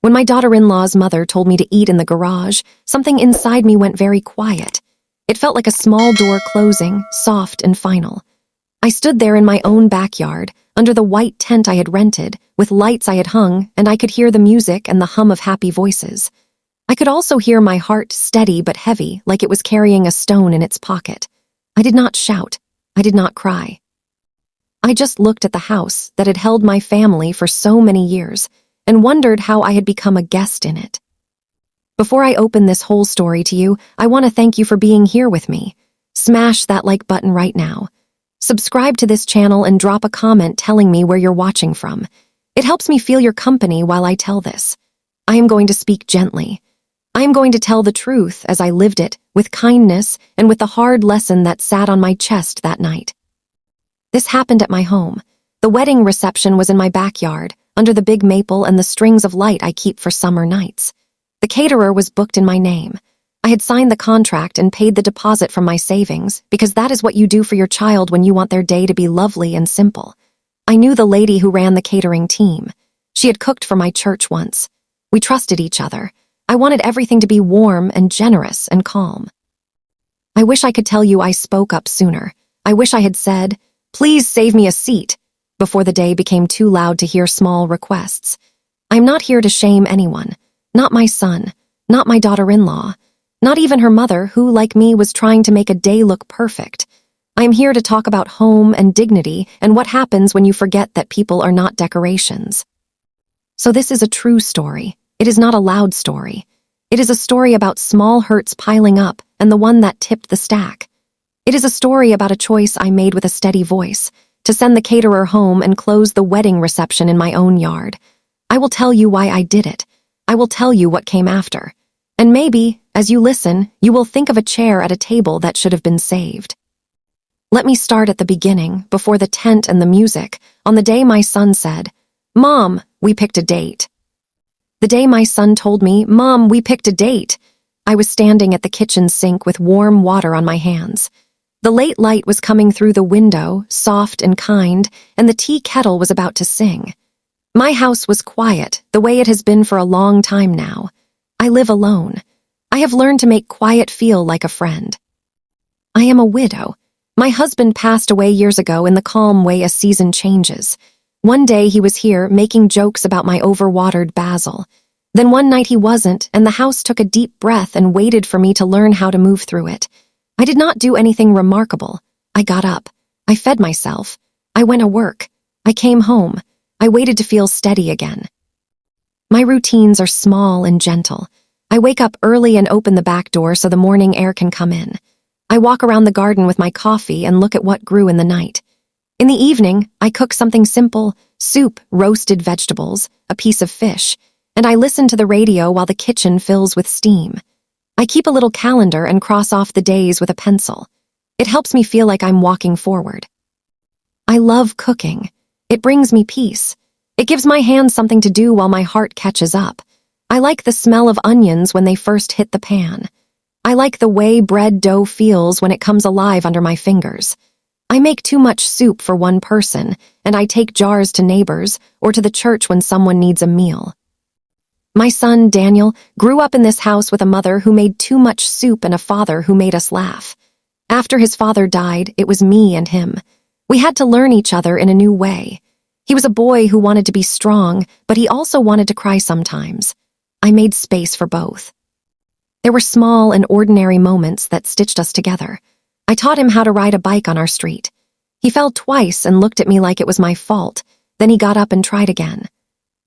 When my daughter-in-law's mother told me to eat in the garage, something inside me went very quiet. It felt like a small door closing, soft and final. I stood there in my own backyard, under the white tent I had rented, with lights I had hung, and I could hear the music and the hum of happy voices. I could also hear my heart steady but heavy, like it was carrying a stone in its pocket. I did not shout. I did not cry. I just looked at the house that had held my family for so many years and wondered how I had become a guest in it. Before I open this whole story to you, I want to thank you for being here with me. Smash that like button right now. Subscribe to this channel and drop a comment telling me where you're watching from. It helps me feel your company while I tell this. I am going to speak gently. I am going to tell the truth as I lived it, with kindness and with the hard lesson that sat on my chest that night. This happened at my home. The wedding reception was in my backyard, under the big maple and the strings of light I keep for summer nights. The caterer was booked in my name. I had signed the contract and paid the deposit from my savings, because that is what you do for your child when you want their day to be lovely and simple. I knew the lady who ran the catering team. She had cooked for my church once. We trusted each other. I wanted everything to be warm and generous and calm. I wish I could tell you I spoke up sooner. I wish I had said, "Please save me a seat," before the day became too loud to hear small requests. I'm not here to shame anyone. Not my son. Not my daughter-in-law. Not even her mother, who, like me, was trying to make a day look perfect. I'm here to talk about home and dignity and what happens when you forget that people are not decorations. So this is a true story. It is not a loud story. It is a story about small hurts piling up and the one that tipped the stack. It is a story about a choice I made with a steady voice, to send the caterer home and close the wedding reception in my own yard. I will tell you why I did it. I will tell you what came after. And maybe, as you listen, you will think of a chair at a table that should have been saved. Let me start at the beginning, before the tent and the music, on the day my son said, "Mom, we picked a date." The day my son told me, "Mom, we picked a date," I was standing at the kitchen sink with warm water on my hands. The late light was coming through the window, soft and kind, and the tea kettle was about to sing. My house was quiet, the way it has been for a long time now. I live alone. I have learned to make quiet feel like a friend. I am a widow. My husband passed away years ago in the calm way a season changes. One day he was here making jokes about my overwatered basil. Then one night he wasn't, and the house took a deep breath and waited for me to learn how to move through it. I did not do anything remarkable. I got up. I fed myself. I went to work. I came home. I waited to feel steady again. My routines are small and gentle. I wake up early and open the back door so the morning air can come in. I walk around the garden with my coffee and look at what grew in the night. In the evening, I cook something simple, soup, roasted vegetables, a piece of fish, and I listen to the radio while the kitchen fills with steam. I keep a little calendar and cross off the days with a pencil. It helps me feel like I'm walking forward. I love cooking. It brings me peace. It gives my hands something to do while my heart catches up. I like the smell of onions when they first hit the pan. I like the way bread dough feels when it comes alive under my fingers. I make too much soup for one person, and I take jars to neighbors or to the church when someone needs a meal. My son, Daniel, grew up in this house with a mother who made too much soup and a father who made us laugh. After his father died, it was me and him. We had to learn each other in a new way. He was a boy who wanted to be strong, but he also wanted to cry sometimes. I made space for both. There were small and ordinary moments that stitched us together. I taught him how to ride a bike on our street. He fell twice and looked at me like it was my fault. Then he got up and tried again.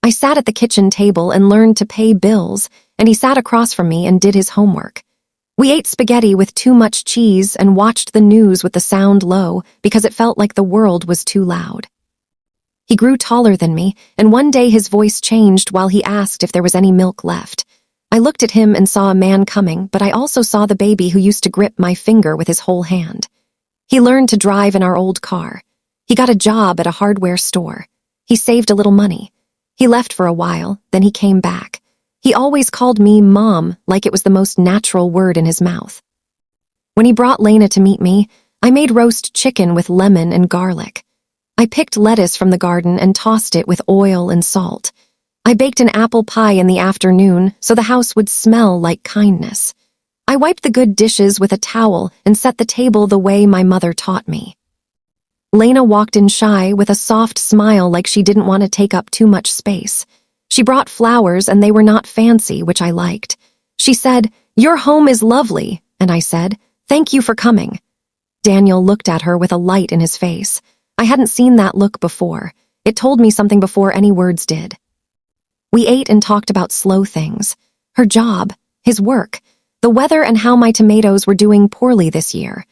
I sat at the kitchen table and learned to pay bills, and he sat across from me and did his homework. We ate spaghetti with too much cheese and watched the news with the sound low because it felt like the world was too loud. He grew taller than me, and one day his voice changed while he asked if there was any milk left. I looked at him and saw a man coming, but I also saw the baby who used to grip my finger with his whole hand. He learned to drive in our old car. He got a job at a hardware store. He saved a little money. He left for a while, then he came back. He always called me Mom, like it was the most natural word in his mouth. When he brought Lena to meet me, I made roast chicken with lemon and garlic. I picked lettuce from the garden and tossed it with oil and salt. I baked an apple pie in the afternoon so the house would smell like kindness. I wiped the good dishes with a towel and set the table the way my mother taught me. Lena walked in shy with a soft smile like she didn't want to take up too much space. She brought flowers and they were not fancy, which I liked. She said, "Your home is lovely," and I said, "Thank you for coming." Daniel looked at her with a light in his face. I hadn't seen that look before. It told me something before any words did. We ate and talked about slow things. Her job, his work, the weather and how my tomatoes were doing poorly this year.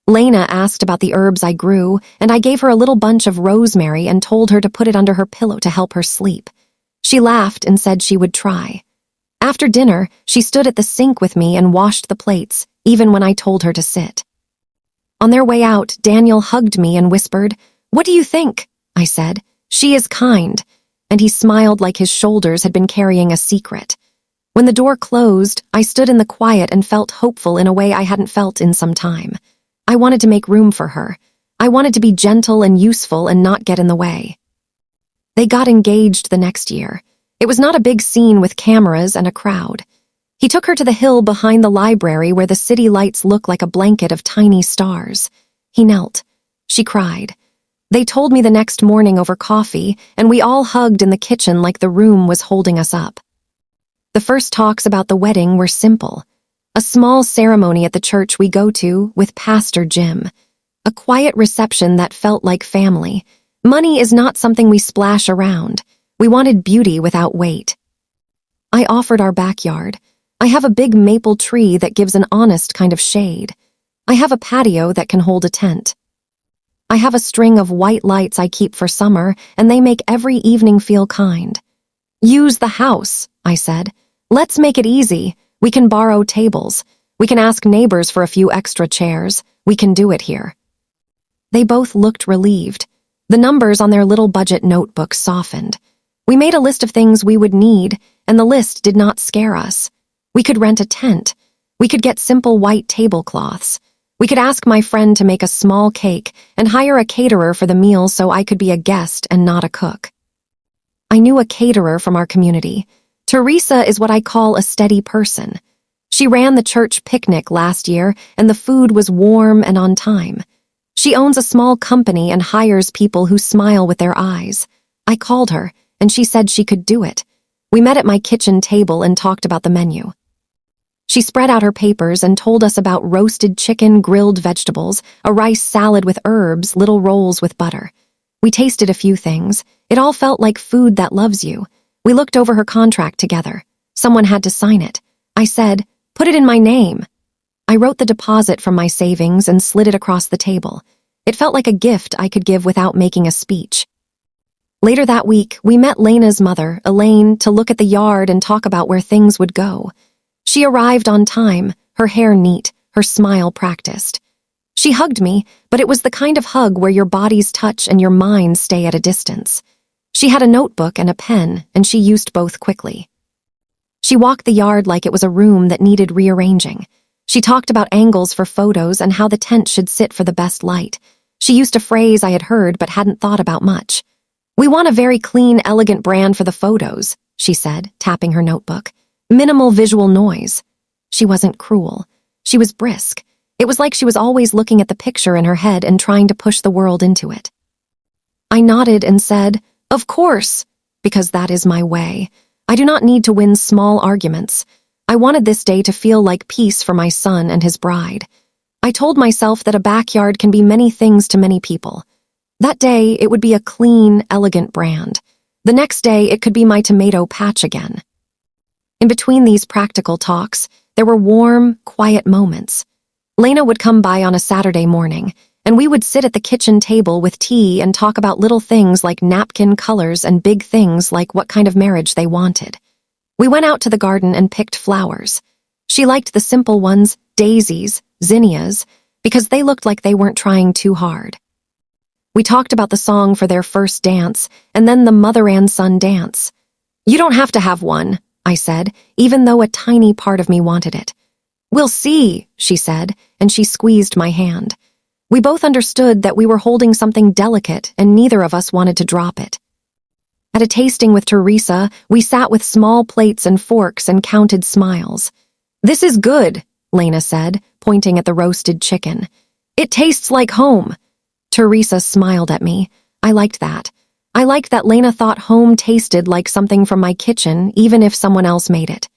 Lena asked about the herbs I grew, and I gave her a little bunch of rosemary and told her to put it under her pillow to help her sleep. She laughed and said she would try. After dinner, she stood at the sink with me and washed the plates, even when I told her to sit. On their way out, Daniel hugged me and whispered, "What do you think?" I said, "She is kind," and he smiled like his shoulders had been carrying a secret. When the door closed, I stood in the quiet and felt hopeful in a way I hadn't felt in some time. I wanted to make room for her. I wanted to be gentle and useful and not get in the way. They got engaged the next year. It was not a big scene with cameras and a crowd. He took her to the hill behind the library where the city lights look like a blanket of tiny stars. He knelt. She cried. They told me the next morning over coffee, and we all hugged in the kitchen like the room was holding us up. The first talks about the wedding were simple. A small ceremony at the church we go to with Pastor Jim. A quiet reception that felt like family. Money is not something we splash around. We wanted beauty without weight. I offered our backyard. I have a big maple tree that gives an honest kind of shade. I have a patio that can hold a tent. I have a string of white lights I keep for summer, and they make every evening feel kind. Use the house, I said. Let's make it easy. We can borrow tables. We can ask neighbors for a few extra chairs. We can do it here. They both looked relieved. The numbers on their little budget notebook softened. We made a list of things we would need, and the list did not scare us. We could rent a tent. We could get simple white tablecloths. We could ask my friend to make a small cake and hire a caterer for the meal so I could be a guest and not a cook. I knew a caterer from our community. Teresa is what I call a steady person. She ran the church picnic last year, and the food was warm and on time. She owns a small company and hires people who smile with their eyes. I called her, and she said she could do it. We met at my kitchen table and talked about the menu. She spread out her papers and told us about roasted chicken, grilled vegetables, a rice salad with herbs, little rolls with butter. We tasted a few things. It all felt like food that loves you. We looked over her contract together. Someone had to sign it. I said, "Put it in my name." I wrote the deposit from my savings and slid it across the table. It felt like a gift I could give without making a speech. Later that week, we met Lena's mother, Elaine, to look at the yard and talk about where things would go. She arrived on time, her hair neat, her smile practiced. She hugged me, but it was the kind of hug where your bodies touch and your minds stay at a distance. She had a notebook and a pen, and she used both quickly. She walked the yard like it was a room that needed rearranging. She talked about angles for photos and how the tent should sit for the best light. She used a phrase I had heard but hadn't thought about much. "We want a very clean, elegant brand for the photos," she said, tapping her notebook. "Minimal visual noise." She wasn't cruel. She was brisk. It was like she was always looking at the picture in her head and trying to push the world into it. I nodded and said, "Of course," because that is my way. I do not need to win small arguments. I wanted this day to feel like peace for my son and his bride. I told myself that a backyard can be many things to many people. That day, it would be a clean, elegant brand. The next day, it could be my tomato patch again. In between these practical talks, there were warm, quiet moments. Lena would come by on a Saturday morning, and we would sit at the kitchen table with tea and talk about little things like napkin colors and big things like what kind of marriage they wanted. We went out to the garden and picked flowers. She liked the simple ones, daisies, zinnias, because they looked like they weren't trying too hard. We talked about the song for their first dance, and then the mother and son dance. "You don't have to have one," I said, even though a tiny part of me wanted it. "We'll see," she said, and she squeezed my hand. We both understood that we were holding something delicate and neither of us wanted to drop it. At a tasting with Teresa, we sat with small plates and forks and counted smiles. "This is good," Lena said, pointing at the roasted chicken. "It tastes like home." Teresa smiled at me. I liked that. I liked that Lena thought home tasted like something from my kitchen, even if someone else made it.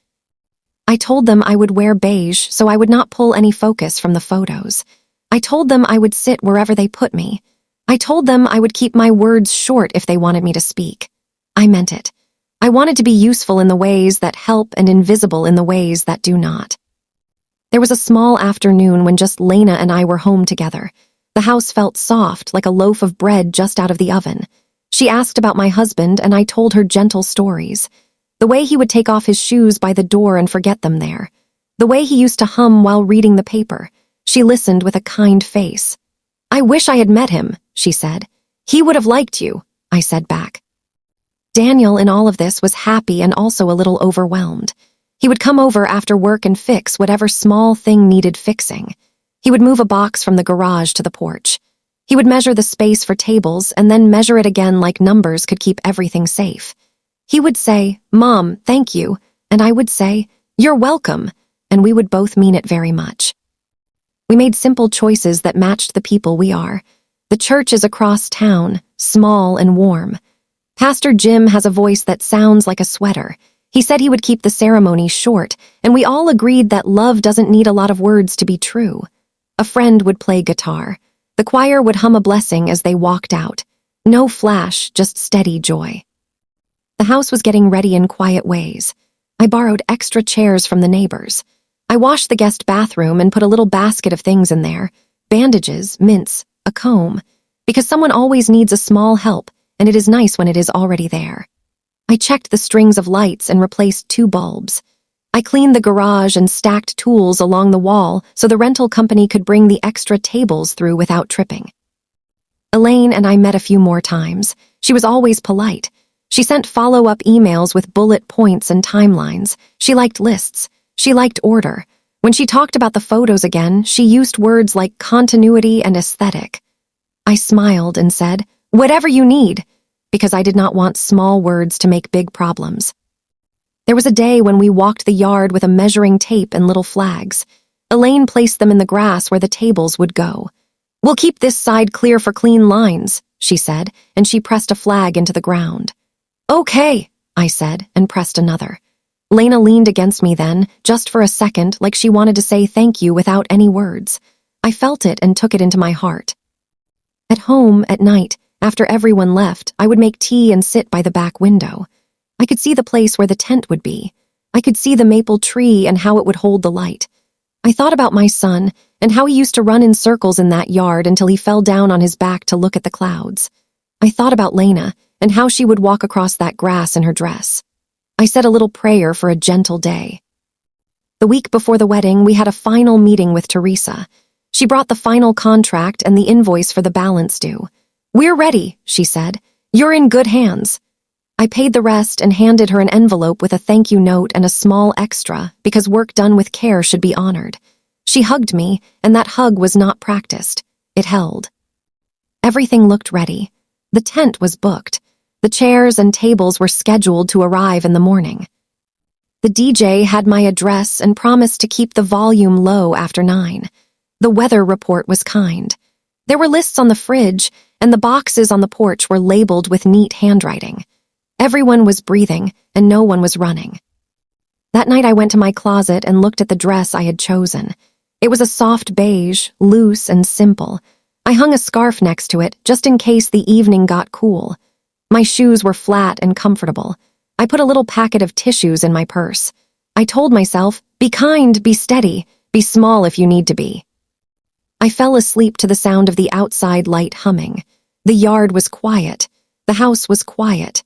I told them I would wear beige so I would not pull any focus from the photos. I told them I would sit wherever they put me. I told them I would keep my words short if they wanted me to speak. I meant it. I wanted to be useful in the ways that help and invisible in the ways that do not. There was a small afternoon when just Lena and I were home together. The house felt soft, like a loaf of bread just out of the oven. She asked about my husband, and I told her gentle stories. The way he would take off his shoes by the door and forget them there. The way he used to hum while reading the paper. She listened with a kind face. "I wish I had met him," she said. "He would have liked you," I said back. Daniel in all of this was happy and also a little overwhelmed. He would come over after work and fix whatever small thing needed fixing. He would move a box from the garage to the porch. He would measure the space for tables and then measure it again like numbers could keep everything safe. He would say, "Mom, thank you," and I would say, "You're welcome," and we would both mean it very much. We made simple choices that matched the people we are. The church is across town, small and warm. Pastor Jim has a voice that sounds like a sweater. He said he would keep the ceremony short, and we all agreed that love doesn't need a lot of words to be true. A friend would play guitar. The choir would hum a blessing as they walked out. No flash, just steady joy. The house was getting ready in quiet ways. I borrowed extra chairs from the neighbors. I washed the guest bathroom and put a little basket of things in there. Bandages, mints, a comb. Because someone always needs a small help, and it is nice when it is already there. I checked the strings of lights and replaced 2 bulbs. I cleaned the garage and stacked tools along the wall so the rental company could bring the extra tables through without tripping. Elaine and I met a few more times. She was always polite. She sent follow-up emails with bullet points and timelines. She liked lists. She liked order. When she talked about the photos again, she used words like continuity and aesthetic. I smiled and said, "Whatever you need," because I did not want small words to make big problems. There was a day when we walked the yard with a measuring tape and little flags. Elaine placed them in the grass where the tables would go. "We'll keep this side clear for clean lines," she said, and she pressed a flag into the ground. "Okay," I said, and pressed another. Lena leaned against me then, just for a second, like she wanted to say thank you without any words. I felt it and took it into my heart. At home, at night, after everyone left, I would make tea and sit by the back window. I could see the place where the tent would be. I could see the maple tree and how it would hold the light. I thought about my son and how he used to run in circles in that yard until he fell down on his back to look at the clouds. I thought about Lena and how she would walk across that grass in her dress. I said a little prayer for a gentle day. The week before the wedding, we had a final meeting with Teresa. She brought the final contract and the invoice for the balance due. "We're ready," she said. "You're in good hands." I paid the rest and handed her an envelope with a thank you note and a small extra because work done with care should be honored. She hugged me, and that hug was not practiced. It held. Everything looked ready. The tent was booked. The chairs and tables were scheduled to arrive in the morning. The DJ had my address and promised to keep the volume low after 9. The weather report was kind. There were lists on the fridge, and the boxes on the porch were labeled with neat handwriting. Everyone was breathing, and no one was running. That night I went to my closet and looked at the dress I had chosen. It was a soft beige, loose and simple. I hung a scarf next to it, just in case the evening got cool. My shoes were flat and comfortable. I put a little packet of tissues in my purse. I told myself, be kind, be steady, be small if you need to be. I fell asleep to the sound of the outside light humming. The yard was quiet. The house was quiet.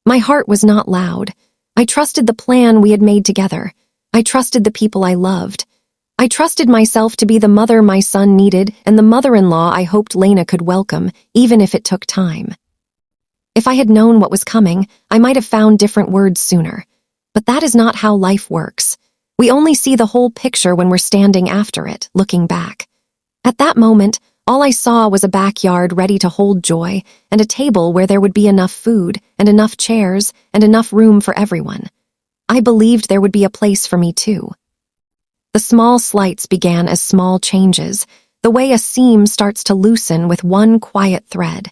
My heart was not loud. I trusted the plan we had made together. I trusted the people I loved. I trusted myself to be the mother my son needed and the mother-in-law I hoped Lena could welcome, even if it took time. If I had known what was coming, I might have found different words sooner. But that is not how life works. We only see the whole picture when we're standing after it, looking back. At that moment, All I saw was a backyard ready to hold joy and a table where there would be enough food and enough chairs and enough room for everyone. I believed there would be a place for me too. The small slights began as small changes, the way a seam starts to loosen with one quiet thread.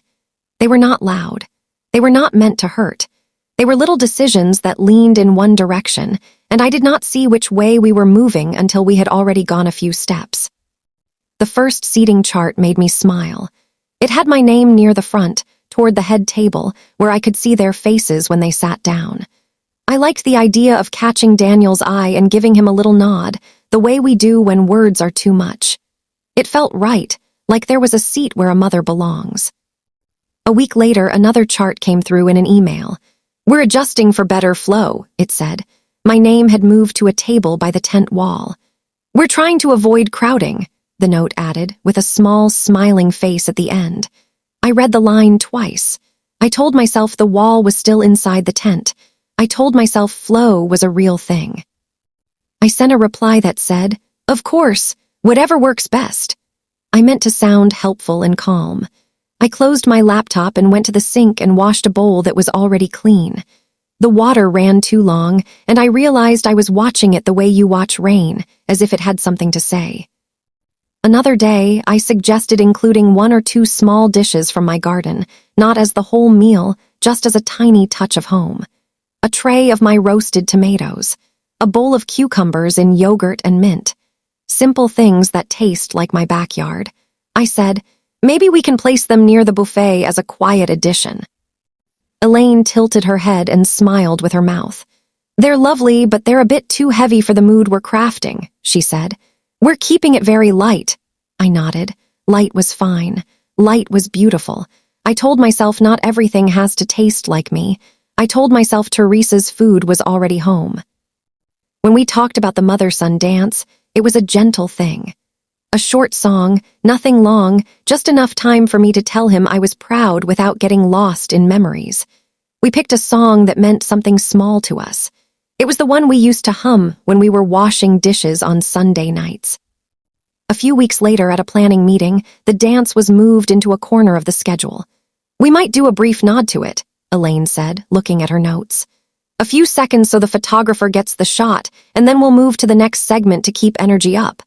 They were not loud. They were not meant to hurt. They were little decisions that leaned in one direction, and I did not see which way we were moving until we had already gone a few steps. The first seating chart made me smile. It had my name near the front, toward the head table, where I could see their faces when they sat down. I liked the idea of catching Daniel's eye and giving him a little nod, the way we do when words are too much. It felt right, like there was a seat where a mother belongs. A week later, another chart came through in an email. "We're adjusting for better flow," it said. My name had moved to a table by the tent wall. "We're trying to avoid crowding," the note added, with a small, smiling face at the end. I read the line twice. I told myself the wall was still inside the tent. I told myself flow was a real thing. I sent a reply that said, "Of course, whatever works best." I meant to sound helpful and calm. I closed my laptop and went to the sink and washed a bowl that was already clean. The water ran too long, and I realized I was watching it the way you watch rain, as if it had something to say. Another day, I suggested including 1 or 2 small dishes from my garden, not as the whole meal, just as a tiny touch of home. A tray of my roasted tomatoes, a bowl of cucumbers in yogurt and mint. Simple things that taste like my backyard. I said, "Maybe we can place them near the buffet as a quiet addition." Elaine tilted her head and smiled with her mouth. "They're lovely, but they're a bit too heavy for the mood we're crafting," she said. "We're keeping it very light." I nodded. Light was fine. Light was beautiful. I told myself not everything has to taste like me. I told myself Teresa's food was already home. When we talked about the mother-son dance, it was a gentle thing. A short song, nothing long, just enough time for me to tell him I was proud without getting lost in memories. We picked a song that meant something small to us. It was the one we used to hum when we were washing dishes on Sunday nights. A few weeks later, at a planning meeting, the dance was moved into a corner of the schedule. "We might do a brief nod to it," Elaine said, looking at her notes. "A few seconds so the photographer gets the shot, and then we'll move to the next segment to keep energy up."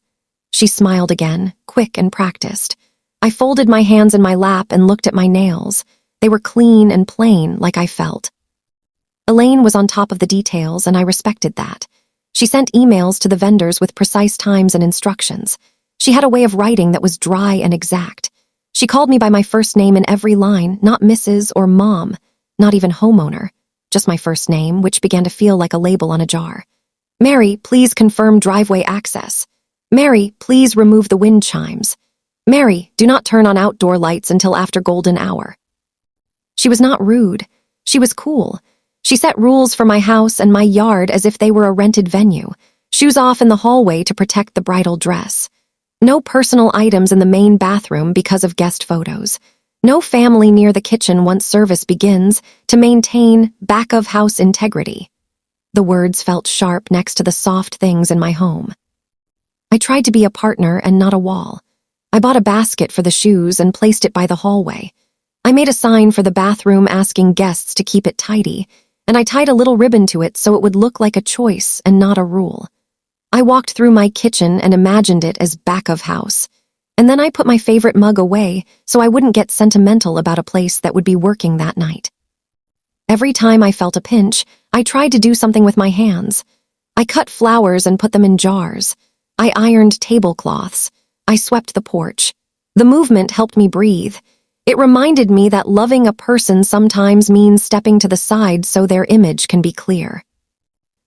She smiled again, quick and practiced. I folded my hands in my lap and looked at my nails. They were clean and plain, like I felt. Elaine was on top of the details, and I respected that. She sent emails to the vendors with precise times and instructions. She had a way of writing that was dry and exact. She called me by my first name in every line, not Mrs. or Mom, not even homeowner, just my first name, which began to feel like a label on a jar. "Mary, please confirm driveway access. Mary, please remove the wind chimes. Mary, do not turn on outdoor lights until after golden hour." She was not rude. She was cool. She set rules for my house and my yard as if they were a rented venue. Shoes off in the hallway to protect the bridal dress. No personal items in the main bathroom because of guest photos. No family near the kitchen once service begins to maintain back-of-house integrity. The words felt sharp next to the soft things in my home. I tried to be a partner and not a wall. I bought a basket for the shoes and placed it by the hallway. I made a sign for the bathroom asking guests to keep it tidy, and I tied a little ribbon to it so it would look like a choice and not a rule. I walked through my kitchen and imagined it as back of house. And then I put my favorite mug away so I wouldn't get sentimental about a place that would be working that night. Every time I felt a pinch, I tried to do something with my hands. I cut flowers and put them in jars. I ironed tablecloths. I swept the porch. The movement helped me breathe. It reminded me that loving a person sometimes means stepping to the side so their image can be clear.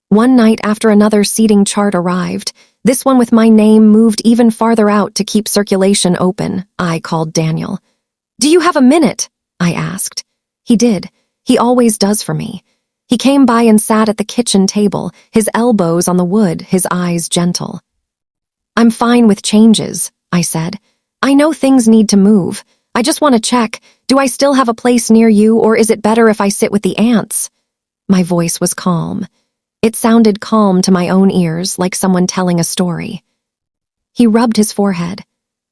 One night after another seating chart arrived, this one with my name moved even farther out to keep circulation open. I called Daniel. "Do you have a minute?" I asked. He did. He always does for me. He came by and sat at the kitchen table, his elbows on the wood, his eyes gentle. "I'm fine with changes," I said. "I know things need to move. I just want to check, do I still have a place near you, or is it better if I sit with the ants?" My voice was calm. It sounded calm to my own ears, like someone telling a story. He rubbed his forehead.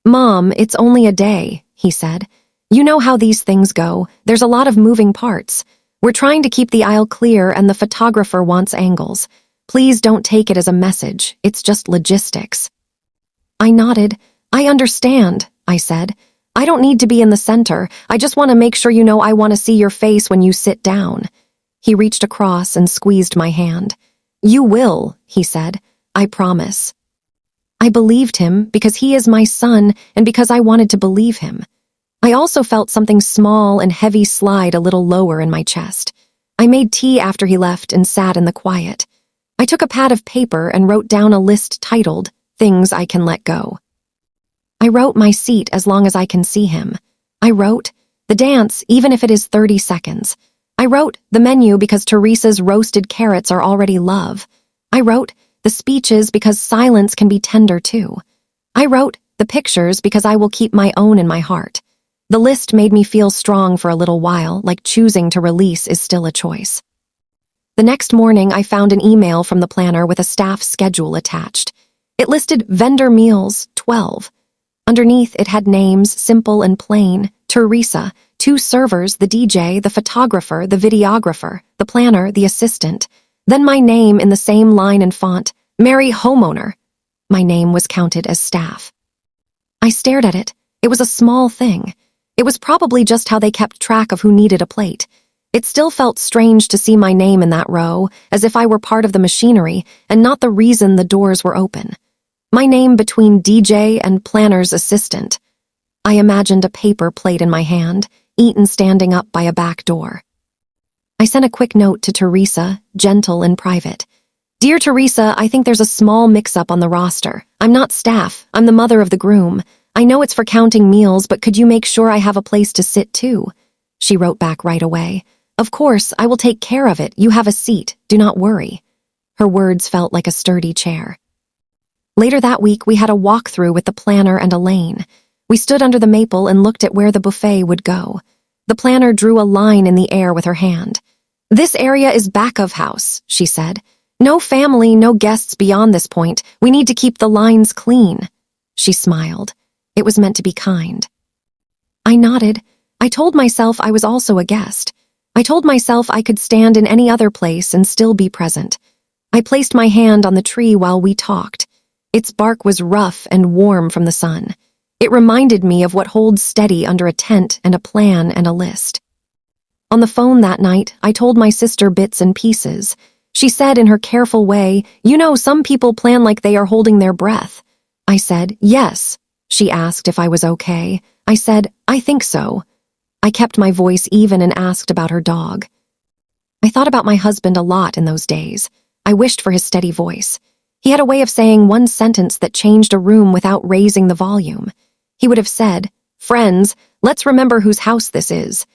"Mom, it's only a day," he said. "You know how these things go. There's a lot of moving parts. We're trying to keep the aisle clear and the photographer wants angles. Please don't take it as a message. It's just logistics." I nodded. "I understand," I said. "I don't need to be in the center. I just want to make sure you know I want to see your face when you sit down." He reached across and squeezed my hand. "You will," he said. "I promise." I believed him because he is my son and because I wanted to believe him. I also felt something small and heavy slide a little lower in my chest. I made tea after he left and sat in the quiet. I took a pad of paper and wrote down a list titled, "Things I Can Let Go." I wrote my seat as long as I can see him. I wrote, the dance, even if it is 30 seconds. I wrote, the menu because Teresa's roasted carrots are already love. I wrote, the speeches because silence can be tender too. I wrote, the pictures because I will keep my own in my heart. The list made me feel strong for a little while, like choosing to release is still a choice. The next morning, I found an email from the planner with a staff schedule attached. It listed vendor meals, 12. Underneath, it had names, simple and plain, Teresa, 2 servers, the DJ, the photographer, the videographer, the planner, the assistant. Then my name in the same line and font, Mary Homeowner. My name was counted as staff. I stared at it. It was a small thing. It was probably just how they kept track of who needed a plate. It still felt strange to see my name in that row, as if I were part of the machinery and not the reason the doors were open. My name between DJ and planner's assistant. I imagined a paper plate in my hand, eaten standing up by a back door. I sent a quick note to Teresa, gentle and private. "Dear Teresa, I think there's a small mix-up on the roster. I'm not staff. I'm the mother of the groom. I know it's for counting meals, but could you make sure I have a place to sit too?" She wrote back right away. "Of course, I will take care of it. You have a seat. Do not worry." Her words felt like a sturdy chair. Later that week, we had a walkthrough with the planner and Elaine. We stood under the maple and looked at where the buffet would go. The planner drew a line in the air with her hand. "This area is back of house," she said. "No family, no guests beyond this point. We need to keep the lines clean." She smiled. It was meant to be kind. I nodded. I told myself I was also a guest. I told myself I could stand in any other place and still be present. I placed my hand on the tree while we talked. Its bark was rough and warm from the sun. It reminded me of what holds steady under a tent and a plan and a list. On the phone that night, I told my sister bits and pieces. She said in her careful way, "You know, some people plan like they are holding their breath." I said, "Yes." She asked if I was okay. I said, "I think so." I kept my voice even and asked about her dog. I thought about my husband a lot in those days. I wished for his steady voice. He had a way of saying one sentence that changed a room without raising the volume. He would have said, "Friends, let's remember whose house this is."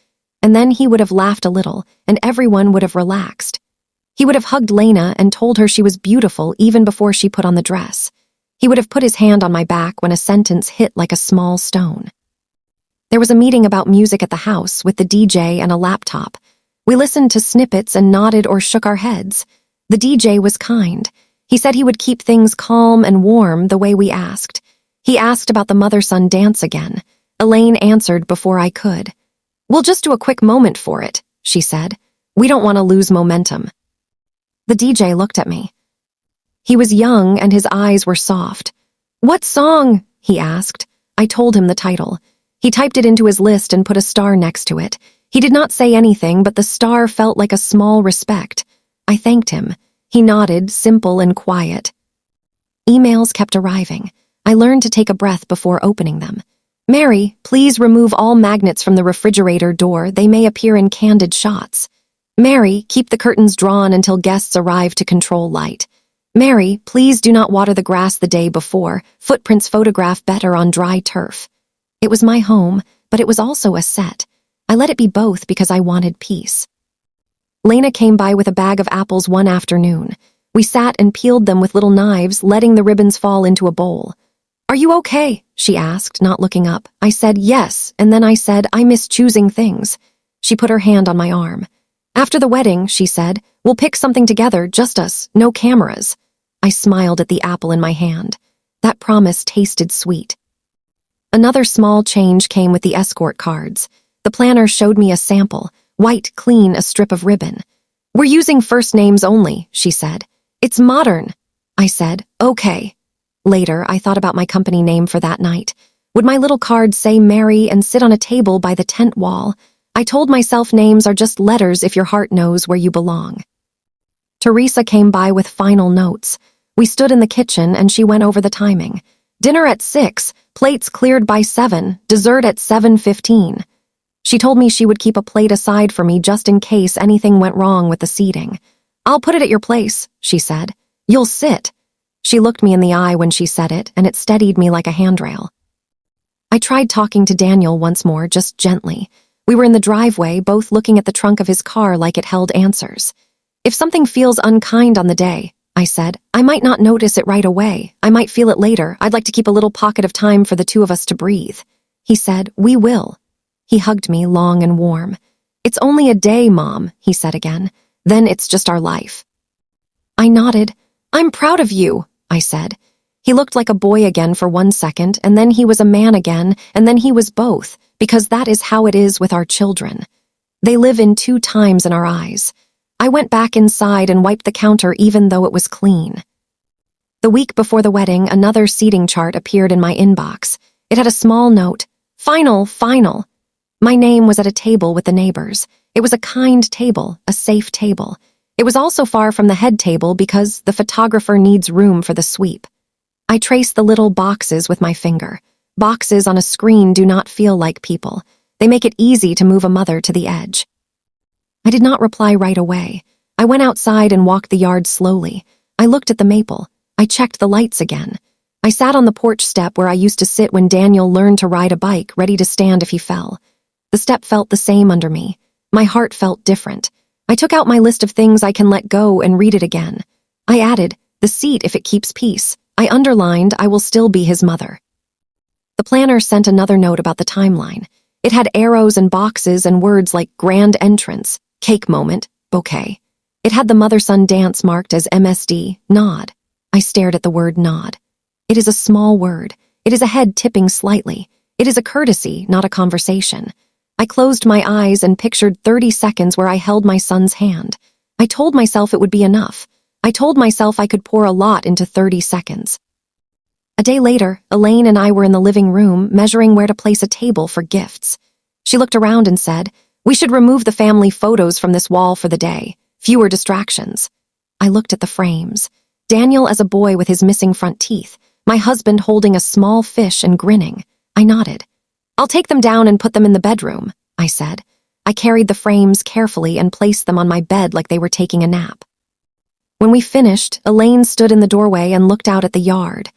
And then he would have laughed a little, and everyone would have relaxed. He would have hugged Lena and told her she was beautiful even before she put on the dress. He would have put his hand on my back when a sentence hit like a small stone. There was a meeting about music at the house with the DJ and a laptop. We listened to snippets and nodded or shook our heads. The DJ was kind. He said he would keep things calm and warm the way we asked. He asked about the mother-son dance again. Elaine answered before I could. "We'll just do a quick moment for it," she said. "We don't want to lose momentum." The DJ looked at me. He was young and his eyes were soft. "What song?" he asked. I told him the title. He typed it into his list and put a star next to it. He did not say anything, but the star felt like a small respect. I thanked him. He nodded, simple and quiet. Emails kept arriving. I learned to take a breath before opening them. "Mary, please remove all magnets from the refrigerator door. They may appear in candid shots." "Mary, keep the curtains drawn until guests arrive to control light." "Mary, please do not water the grass the day before. Footprints photograph better on dry turf." It was my home, but it was also a set. I let it be both because I wanted peace. Lena came by with a bag of apples one afternoon. We sat and peeled them with little knives, letting the ribbons fall into a bowl. "Are you okay?" she asked, not looking up. I said yes, and then I said, "I miss choosing things." She put her hand on my arm. "After the wedding," she said, "we'll pick something together, just us, no cameras." I smiled at the apple in my hand. That promise tasted sweet. Another small change came with the escort cards. The planner showed me a sample, white, clean, a strip of ribbon. "We're using first names only," she said. "It's modern." I said, "Okay." Later, I thought about my company name for that night. Would my little card say Mary and sit on a table by the tent wall? I told myself names are just letters if your heart knows where you belong. Teresa came by with final notes. We stood in the kitchen and she went over the timing. Dinner at 6, plates cleared by 7, dessert at 7:15. She told me she would keep a plate aside for me just in case anything went wrong with the seating. "I'll put it at your place," she said. "You'll sit." She looked me in the eye when she said it, and it steadied me like a handrail. I tried talking to Daniel once more, just gently. We were in the driveway, both looking at the trunk of his car like it held answers. "If something feels unkind on the day," I said, "I might not notice it right away. I might feel it later. I'd like to keep a little pocket of time for the two of us to breathe." He said, "We will." He hugged me, long and warm. "It's only a day, Mom," he said again. "Then it's just our life." I nodded. "I'm proud of you," I said. He looked like a boy again for 1 second, and then he was a man again, and then he was both, because that is how it is with our children. They live in 2 times in our eyes. I went back inside and wiped the counter even though it was clean. The week before the wedding, another seating chart appeared in my inbox. It had a small note, "Final, final." My name was at a table with the neighbors. It was a kind table, a safe table. It was also far from the head table because the photographer needs room for the sweep. I traced the little boxes with my finger. Boxes on a screen do not feel like people. They make it easy to move a mother to the edge. I did not reply right away. I went outside and walked the yard slowly. I looked at the maple. I checked the lights again. I sat on the porch step where I used to sit when Daniel learned to ride a bike, ready to stand if he fell. The step felt the same under me. My heart felt different. I took out my list of things I can let go and read it again. I added, "The seat if it keeps peace." I underlined, "I will still be his mother." The planner sent another note about the timeline. It had arrows and boxes and words like grand entrance, cake moment, bouquet. It had the mother-son dance marked as MSD, nod. I stared at the word nod. It is a small word. It is a head tipping slightly. It is a courtesy, not a conversation. I closed my eyes and pictured 30 seconds where I held my son's hand. I told myself it would be enough. I told myself I could pour a lot into 30 seconds. A day later, Elaine and I were in the living room measuring where to place a table for gifts. She looked around and said, "We should remove the family photos from this wall for the day. Fewer distractions." I looked at the frames. Daniel as a boy with his missing front teeth. My husband holding a small fish and grinning. I nodded. "I'll take them down and put them in the bedroom," I said. I carried the frames carefully and placed them on my bed like they were taking a nap. When we finished, Elaine stood in the doorway and looked out at the yard.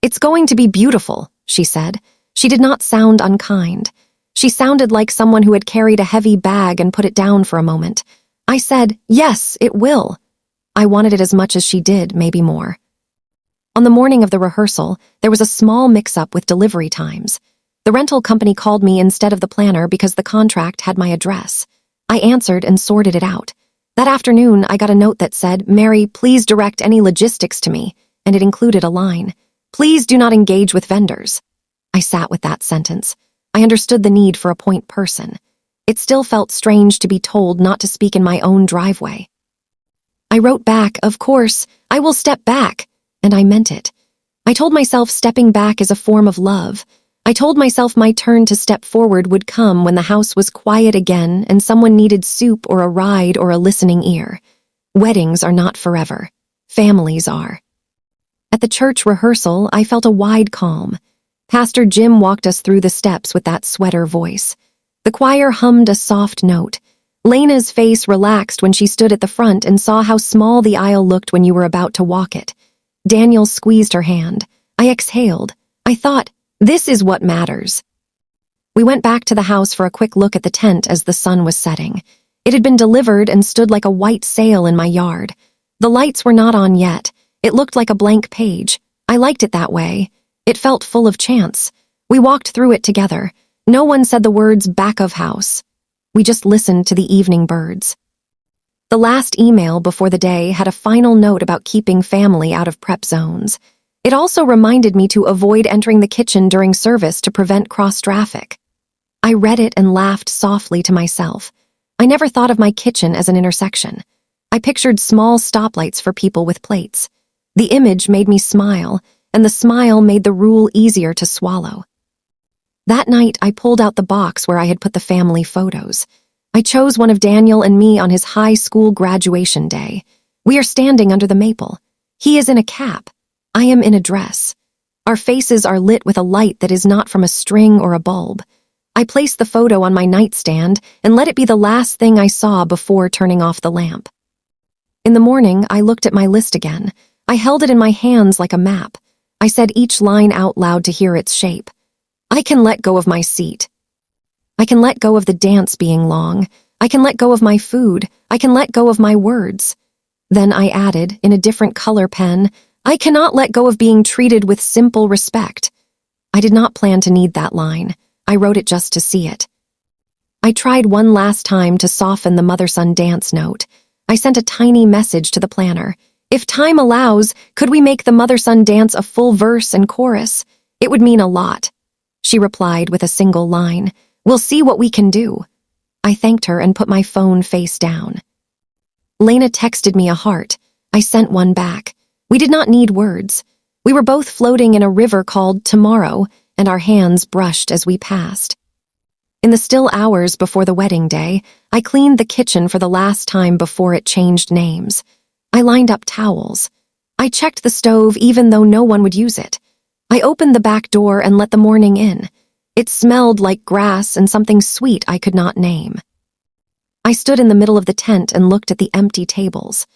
"It's going to be beautiful," she said. She did not sound unkind. She sounded like someone who had carried a heavy bag and put it down for a moment. I said, "Yes, it will." I wanted it as much as she did, maybe more. On the morning of the rehearsal, there was a small mix-up with delivery times. The rental company called me instead of the planner because the contract had my address. I answered and sorted it out. That afternoon, I got a note that said, "Mary, please direct any logistics to me," and it included a line, "Please do not engage with vendors." I sat with that sentence. I understood the need for a point person. It still felt strange to be told not to speak in my own driveway. I wrote back, "Of course, I will step back," and I meant it. I told myself stepping back is a form of love. I told myself my turn to step forward would come when the house was quiet again and someone needed soup or a ride or a listening ear. Weddings are not forever. Families are. At the church rehearsal, I felt a wide calm. Pastor Jim walked us through the steps with that sweater voice. The choir hummed a soft note. Lena's face relaxed when she stood at the front and saw how small the aisle looked when you were about to walk it. Daniel squeezed her hand. I exhaled. I thought, this is what matters. We went back to the house for a quick look at the tent as the sun was setting. It had been delivered and stood like a white sail in my yard. The lights were not on yet. It looked like a blank page. I liked it that way. It felt full of chance. We walked through it together. No one said the words "back of house." We just listened to the evening birds. The last email before the day had a final note about keeping family out of prep zones. It also reminded me to avoid entering the kitchen during service to prevent cross-traffic. I read it and laughed softly to myself. I never thought of my kitchen as an intersection. I pictured small stoplights for people with plates. The image made me smile, and the smile made the rule easier to swallow. That night, I pulled out the box where I had put the family photos. I chose one of Daniel and me on his high school graduation day. We are standing under the maple. He is in a cap. I am in a dress. Our faces are lit with a light that is not from a string or a bulb. I placed the photo on my nightstand and let it be the last thing I saw before turning off the lamp. In the morning, I looked at my list again. I held it in my hands like a map. I said each line out loud to hear its shape. I can let go of my seat. I can let go of the dance being long. I can let go of my food. I can let go of my words. Then I added, in a different color pen, I cannot let go of being treated with simple respect. I did not plan to need that line. I wrote it just to see it. I tried one last time to soften the mother-son dance note. I sent a tiny message to the planner. If time allows, could we make the mother-son dance a full verse and chorus? It would mean a lot. She replied with a single line. We'll see what we can do. I thanked her and put my phone face down. Lena texted me a heart. I sent one back. We did not need words. We were both floating in a river called Tomorrow, and our hands brushed as we passed. In the still hours before the wedding day, I cleaned the kitchen for the last time before it changed names. I lined up towels. I checked the stove even though no one would use it. I opened the back door and let the morning in. It smelled like grass and something sweet I could not name. I stood in the middle of the tent and looked at the empty tables.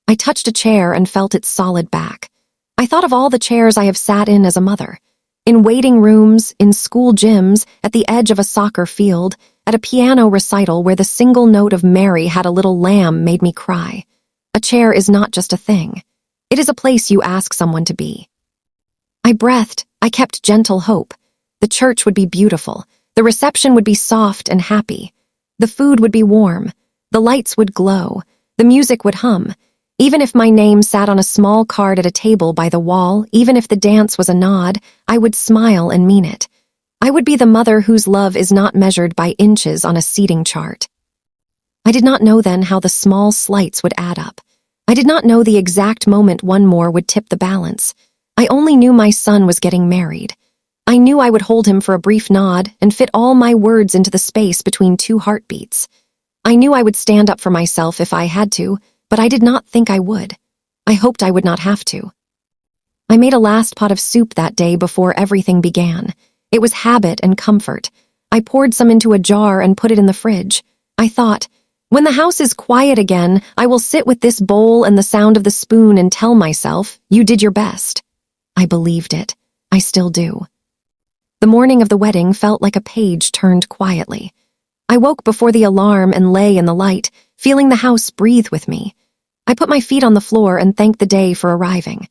I touched a chair and felt its solid back. I thought of all the chairs I have sat in as a mother. In waiting rooms, in school gyms, at the edge of a soccer field, at a piano recital where the single note of Mary had a little lamb made me cry. A chair is not just a thing. It is a place you ask someone to be. I breathed. I kept gentle hope. The church would be beautiful. The reception would be soft and happy. The food would be warm. The lights would glow. The music would hum. Even if my name sat on a small card at a table by the wall, even if the dance was a nod, I would smile and mean it. I would be the mother whose love is not measured by inches on a seating chart. I did not know then how the small slights would add up. I did not know the exact moment one more would tip the balance. I only knew my son was getting married. I knew I would hold him for a brief nod and fit all my words into the space between two heartbeats. I knew I would stand up for myself if I had to, but I did not think I would. I hoped I would not have to. I made a last pot of soup that day before everything began. It was habit and comfort. I poured some into a jar and put it in the fridge. I thought, when the house is quiet again, I will sit with this bowl and the sound of the spoon and tell myself, you did your best. I believed it. I still do. The morning of the wedding felt like a page turned quietly. I woke before the alarm and lay in the light, feeling the house breathe with me. I put my feet on the floor and thanked the day for arriving.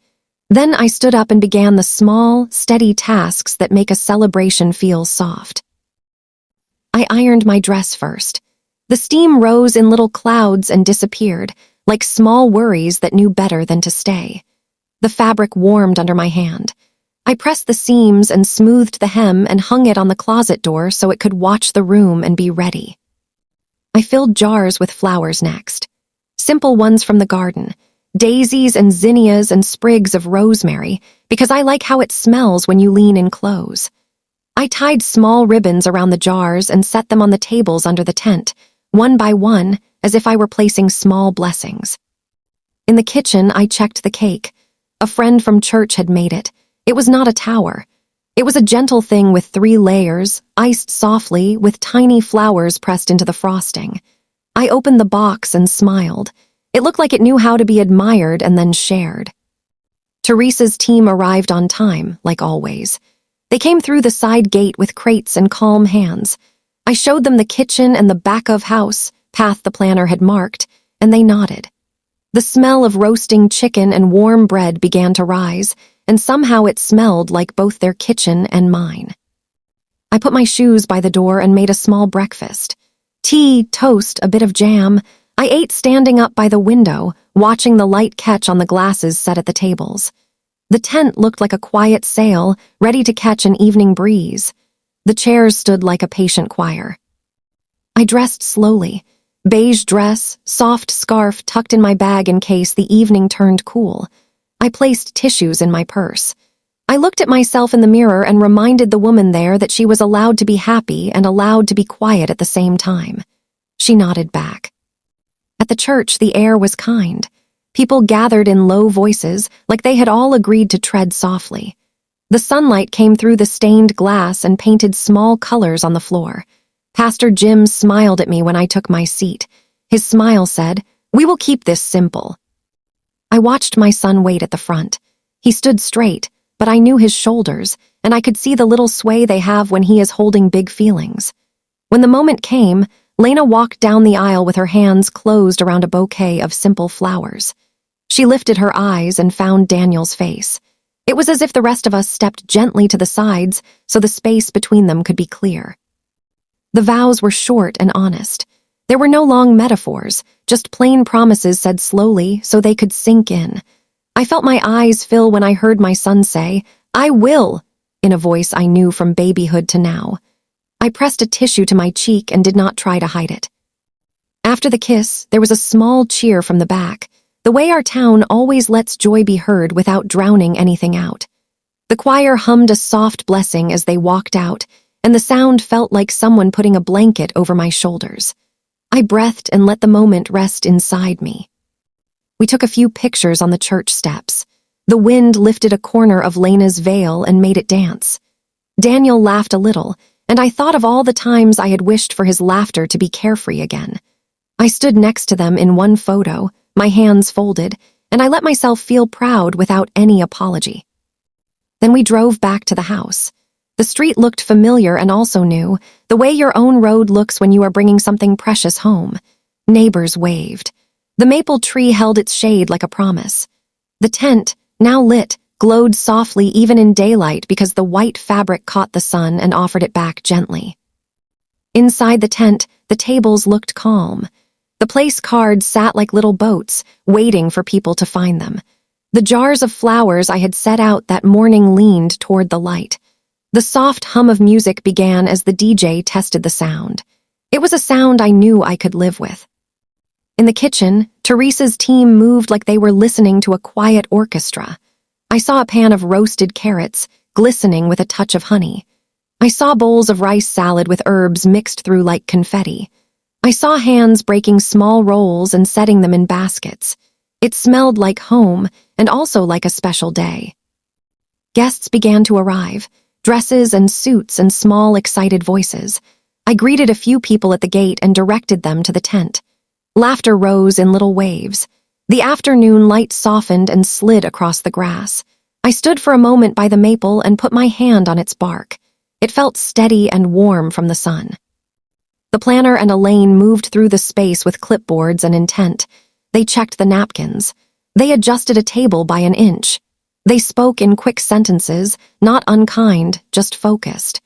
Then I stood up and began the small, steady tasks that make a celebration feel soft. I ironed my dress first. The steam rose in little clouds and disappeared, like small worries that knew better than to stay. The fabric warmed under my hand. I pressed the seams and smoothed the hem and hung it on the closet door so it could watch the room and be ready. I filled jars with flowers next. Simple ones from the garden, daisies and zinnias and sprigs of rosemary, because I like how it smells when you lean in close. I tied small ribbons around the jars and set them on the tables under the tent, one by one, as if I were placing small blessings. In the kitchen, I checked the cake. A friend from church had made it. It was not a tower. It was a gentle thing with 3 layers, iced softly, with tiny flowers pressed into the frosting. I opened the box and smiled. It looked like it knew how to be admired and then shared. Teresa's team arrived on time, like always. They came through the side gate with crates and calm hands. I showed them the kitchen and the back of house, path the planner had marked, and they nodded. The smell of roasting chicken and warm bread began to rise, and somehow it smelled like both their kitchen and mine. I put my shoes by the door and made a small breakfast. Tea, toast, a bit of jam. I ate standing up by the window, watching the light catch on the glasses set at the tables. The tent looked like a quiet sail, ready to catch an evening breeze. The chairs stood like a patient choir. I dressed slowly. Beige dress, soft scarf tucked in my bag in case the evening turned cool. I placed tissues in my purse. I looked at myself in the mirror and reminded the woman there that she was allowed to be happy and allowed to be quiet at the same time. She nodded back. At the church, the air was kind. People gathered in low voices, like they had all agreed to tread softly. The sunlight came through the stained glass and painted small colors on the floor. Pastor Jim smiled at me when I took my seat. His smile said, "We will keep this simple." I watched my son wait at the front. He stood straight, but I knew his shoulders, and I could see the little sway they have when he is holding big feelings. When the moment came, Lena walked down the aisle with her hands closed around a bouquet of simple flowers. She lifted her eyes and found Daniel's face. It was as if the rest of us stepped gently to the sides so the space between them could be clear. The vows were short and honest. There were no long metaphors, just plain promises said slowly so they could sink in. I felt my eyes fill when I heard my son say, "I will," in a voice I knew from babyhood to now. I pressed a tissue to my cheek and did not try to hide it. After the kiss, there was a small cheer from the back, the way our town always lets joy be heard without drowning anything out. The choir hummed a soft blessing as they walked out, and the sound felt like someone putting a blanket over my shoulders. I breathed and let the moment rest inside me. We took a few pictures on the church steps. The wind lifted a corner of Lena's veil and made it dance. Daniel laughed a little, and I thought of all the times I had wished for his laughter to be carefree again. I stood next to them in one photo, my hands folded, and I let myself feel proud without any apology. Then we drove back to the house. The street looked familiar and also new, the way your own road looks when you are bringing something precious home. Neighbors waved. The maple tree held its shade like a promise. The tent, now lit, glowed softly even in daylight because the white fabric caught the sun and offered it back gently. Inside the tent, the tables looked calm. The place cards sat like little boats, waiting for people to find them. The jars of flowers I had set out that morning leaned toward the light. The soft hum of music began as the DJ tested the sound. It was a sound I knew I could live with. In the kitchen, Teresa's team moved like they were listening to a quiet orchestra. I saw a pan of roasted carrots, glistening with a touch of honey. I saw bowls of rice salad with herbs mixed through like confetti. I saw hands breaking small rolls and setting them in baskets. It smelled like home and also like a special day. Guests began to arrive, dresses and suits and small, excited voices. I greeted a few people at the gate and directed them to the tent. Laughter rose in little waves. The afternoon light softened and slid across the grass. I stood for a moment by the maple and put my hand on its bark. It felt steady and warm from the sun. The planner and Elaine moved through the space with clipboards and intent. They checked the napkins. They adjusted a table by an inch. They spoke in quick sentences, not unkind, just focused.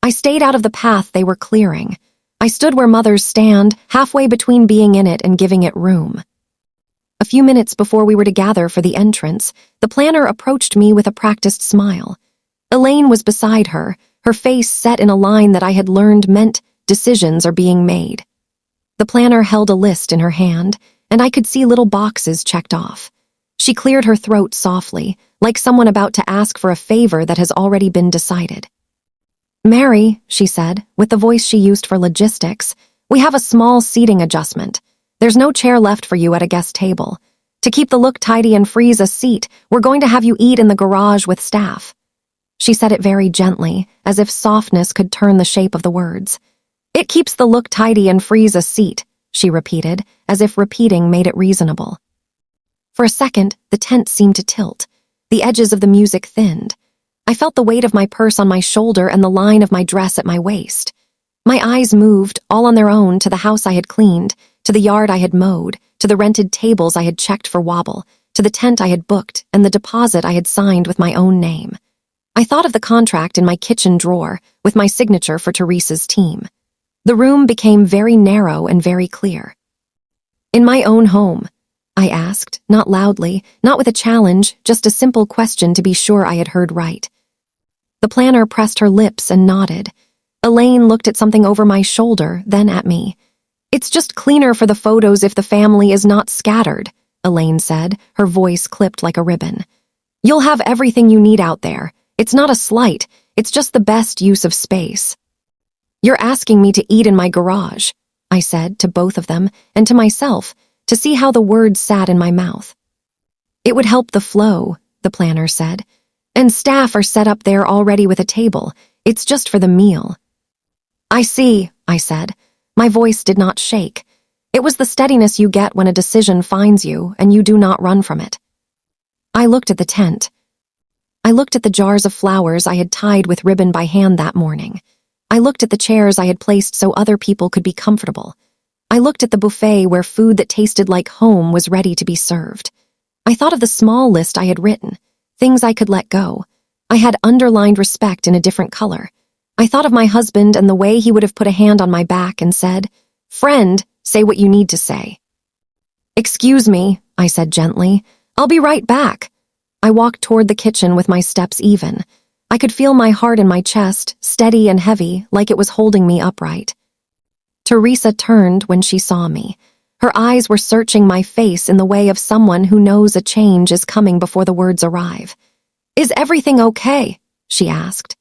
I stayed out of the path they were clearing. I stood where mothers stand, halfway between being in it and giving it room. A few minutes before we were to gather for the entrance, the planner approached me with a practiced smile. Elaine was beside her, her face set in a line that I had learned meant decisions are being made. The planner held a list in her hand, and I could see little boxes checked off. She cleared her throat softly, like someone about to ask for a favor that has already been decided. "Mary," she said, with the voice she used for logistics, "we have a small seating adjustment. There's no chair left for you at a guest table. To keep the look tidy and freeze a seat, we're going to have you eat in the garage with staff." She said it very gently, as if softness could turn the shape of the words. "It keeps the look tidy and freeze a seat," she repeated, as if repeating made it reasonable. For a second, the tent seemed to tilt. The edges of the music thinned. I felt the weight of my purse on my shoulder and the line of my dress at my waist. My eyes moved, all on their own, to the house I had cleaned, to the yard I had mowed, to the rented tables I had checked for wobble, to the tent I had booked and the deposit I had signed with my own name. I thought of the contract in my kitchen drawer, with my signature for Teresa's team. The room became very narrow and very clear. In my own home, I asked, not loudly, not with a challenge, just a simple question to be sure I had heard right. The planner pressed her lips and nodded. Elaine looked at something over my shoulder, then at me. "It's just cleaner for the photos if the family is not scattered," Elaine said, her voice clipped like a ribbon. "You'll have everything you need out there. It's not a slight, it's just the best use of space." "You're asking me to eat in my garage," I said to both of them and to myself, to see how the words sat in my mouth. "It would help the flow," the planner said. "And staff are set up there already with a table. It's just for the meal." "I see," I said. My voice did not shake. It was the steadiness you get when a decision finds you and you do not run from it. I looked at the tent. I looked at the jars of flowers I had tied with ribbon by hand that morning. I looked at the chairs I had placed so other people could be comfortable. I looked at the buffet where food that tasted like home was ready to be served. I thought of the small list I had written, things I could let go. I had underlined respect in a different color. I thought of my husband and the way he would have put a hand on my back and said, "Friend, say what you need to say." "Excuse me," I said gently. "I'll be right back." I walked toward the kitchen with my steps even. I could feel my heart in my chest, steady and heavy, like it was holding me upright. Teresa turned when she saw me. Her eyes were searching my face in the way of someone who knows a change is coming before the words arrive. "Is everything okay?" she asked.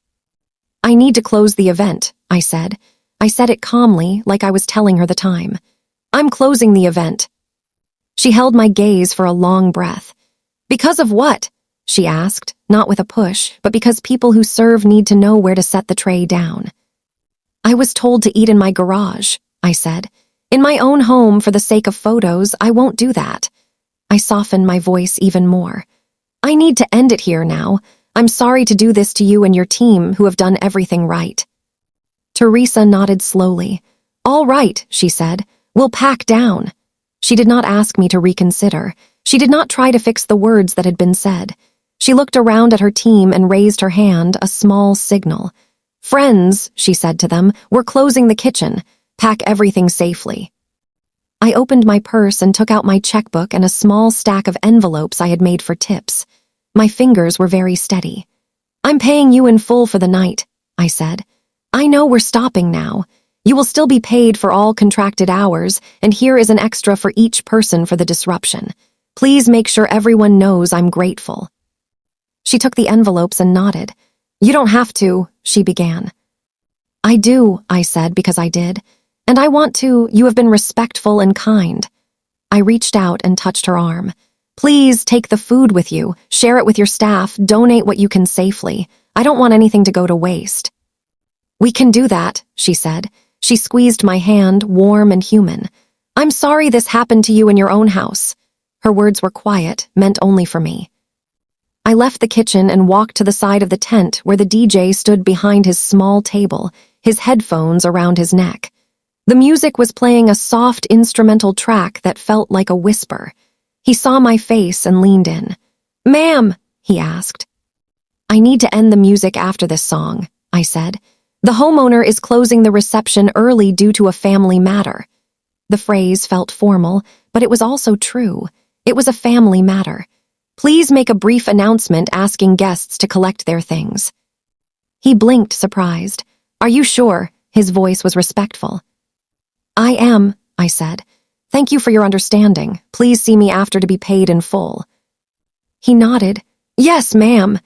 "I need to close the event," I said. I said it calmly, like I was telling her the time. "I'm closing the event." She held my gaze for a long breath. "Because of what?" she asked, not with a push, but because people who serve need to know where to set the tray down. "I was told to eat in my garage," I said. "In my own home, for the sake of photos, I won't do that." I softened my voice even more. "I need to end it here now. I'm sorry to do this to you and your team who have done everything right." Teresa nodded slowly. "All right," she said. "We'll pack down." She did not ask me to reconsider. She did not try to fix the words that had been said. She looked around at her team and raised her hand, a small signal. "Friends," she said to them, "we're closing the kitchen. Pack everything safely." I opened my purse and took out my checkbook and a small stack of envelopes I had made for tips. My fingers were very steady. "I'm paying you in full for the night," I said. "I know we're stopping now. You will still be paid for all contracted hours, and here is an extra for each person for the disruption. Please make sure everyone knows I'm grateful." She took the envelopes and nodded. "You don't have to," she began. "I do," I said, because I did. "And I want to. You have been respectful and kind." I reached out and touched her arm. "Please take the food with you, share it with your staff, donate what you can safely. I don't want anything to go to waste." "We can do that," she said. She squeezed my hand, warm and human. "I'm sorry this happened to you in your own house." Her words were quiet, meant only for me. I left the kitchen and walked to the side of the tent where the DJ stood behind his small table, his headphones around his neck. The music was playing a soft instrumental track that felt like a whisper. He saw my face and leaned in. "Ma'am," he asked. "I need to end the music after this song," I said. "The homeowner is closing the reception early due to a family matter." The phrase felt formal, but it was also true. It was a family matter. "Please make a brief announcement asking guests to collect their things." He blinked, surprised. "Are you sure?" His voice was respectful. "I am," I said. "Thank you for your understanding. Please see me after to be paid in full." He nodded. "Yes, ma'am."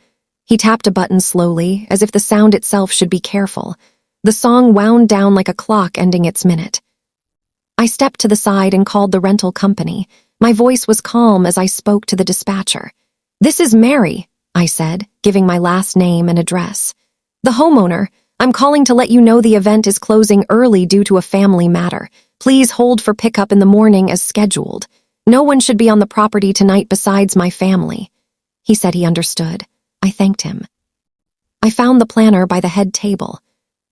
He tapped a button slowly, as if the sound itself should be careful. The song wound down like a clock ending its minute. I stepped to the side and called the rental company. My voice was calm as I spoke to the dispatcher. "This is Mary," I said, giving my last name and address. "The homeowner. I'm calling to let you know the event is closing early due to a family matter. Please hold for pickup in the morning as scheduled. No one should be on the property tonight besides my family." He said he understood. I thanked him. I found the planner by the head table.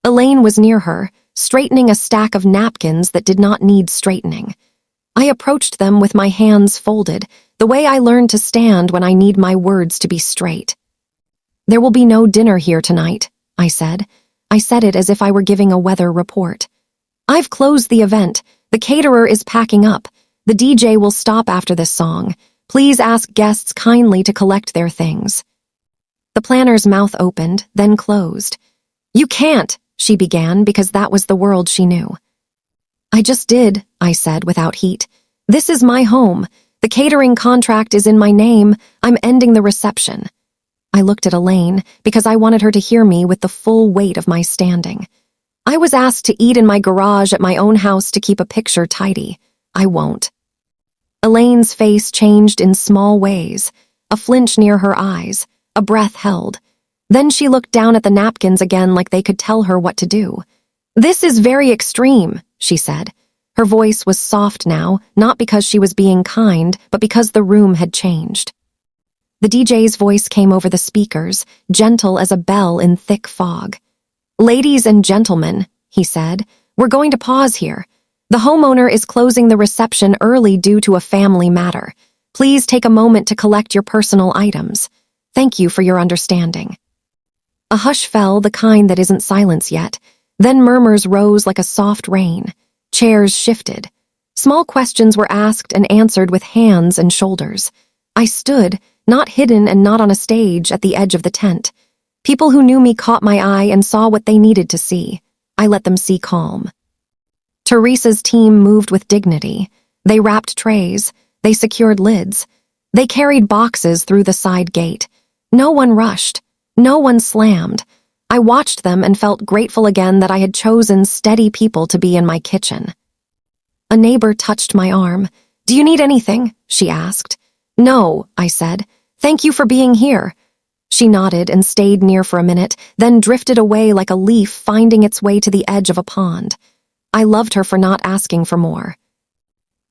Elaine was near her, straightening a stack of napkins that did not need straightening. I approached them with my hands folded, the way I learned to stand when I need my words to be straight. "There will be no dinner here tonight," I said. I said it as if I were giving a weather report. "I've closed the event. The caterer is packing up. The DJ will stop after this song. Please ask guests kindly to collect their things. The planner's mouth opened, then closed. You can't, she began, because that was the world she knew. I just did, I said without heat. This is my home. The catering contract is in my name. I'm ending the reception. I looked at Elaine because I wanted her to hear me with the full weight of my standing. I was asked to eat in my garage at my own house to keep a picture tidy. I won't. Elaine's face changed in small ways, a flinch near her eyes, a breath held. Then she looked down at the napkins again like they could tell her what to do. This is very extreme, she said. Her voice was soft now, not because she was being kind, but because the room had changed. The DJ's voice came over the speakers, gentle as a bell in thick fog. Ladies and gentlemen, he said, we're going to pause here. The homeowner is closing the reception early due to a family matter. Please take a moment to collect your personal items. Thank you for your understanding. A hush fell, the kind that isn't silence yet. Then murmurs rose like a soft rain. Chairs shifted. Small questions were asked and answered with hands and shoulders. I stood, not hidden and not on a stage, at the edge of the tent. People who knew me caught my eye and saw what they needed to see. I let them see calm. Teresa's team moved with dignity. They wrapped trays. They secured lids. They carried boxes through the side gate. No one rushed. No one slammed. I watched them and felt grateful again that I had chosen steady people to be in my kitchen. A neighbor touched my arm. Do you need anything? She asked. No, I said. Thank you for being here. She nodded and stayed near for a minute, then drifted away like a leaf finding its way to the edge of a pond. I loved her for not asking for more.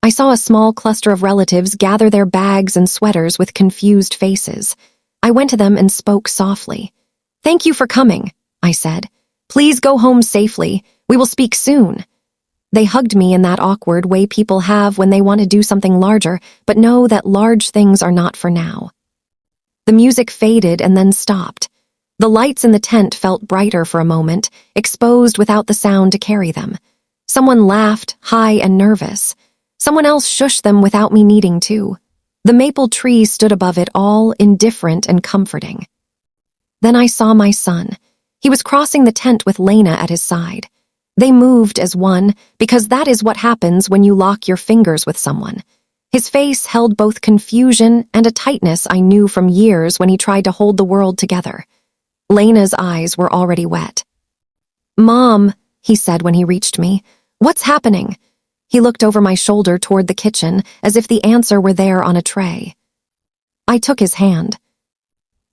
I saw a small cluster of relatives gather their bags and sweaters with confused faces. I went to them and spoke softly. Thank you for coming, I said. Please go home safely. We will speak soon. They hugged me in that awkward way people have when they want to do something larger, but know that large things are not for now. The music faded and then stopped. The lights in the tent felt brighter for a moment, exposed without the sound to carry them. Someone laughed, high and nervous. Someone else shushed them without me needing to. The maple tree stood above it all, indifferent and comforting. Then I saw my son. He was crossing the tent with Lena at his side. They moved as one, because that is what happens when you lock your fingers with someone. His face held both confusion and a tightness I knew from years when he tried to hold the world together. Lena's eyes were already wet. Mom, he said when he reached me, what's happening? He looked over my shoulder toward the kitchen, as if the answer were there on a tray. I took his hand.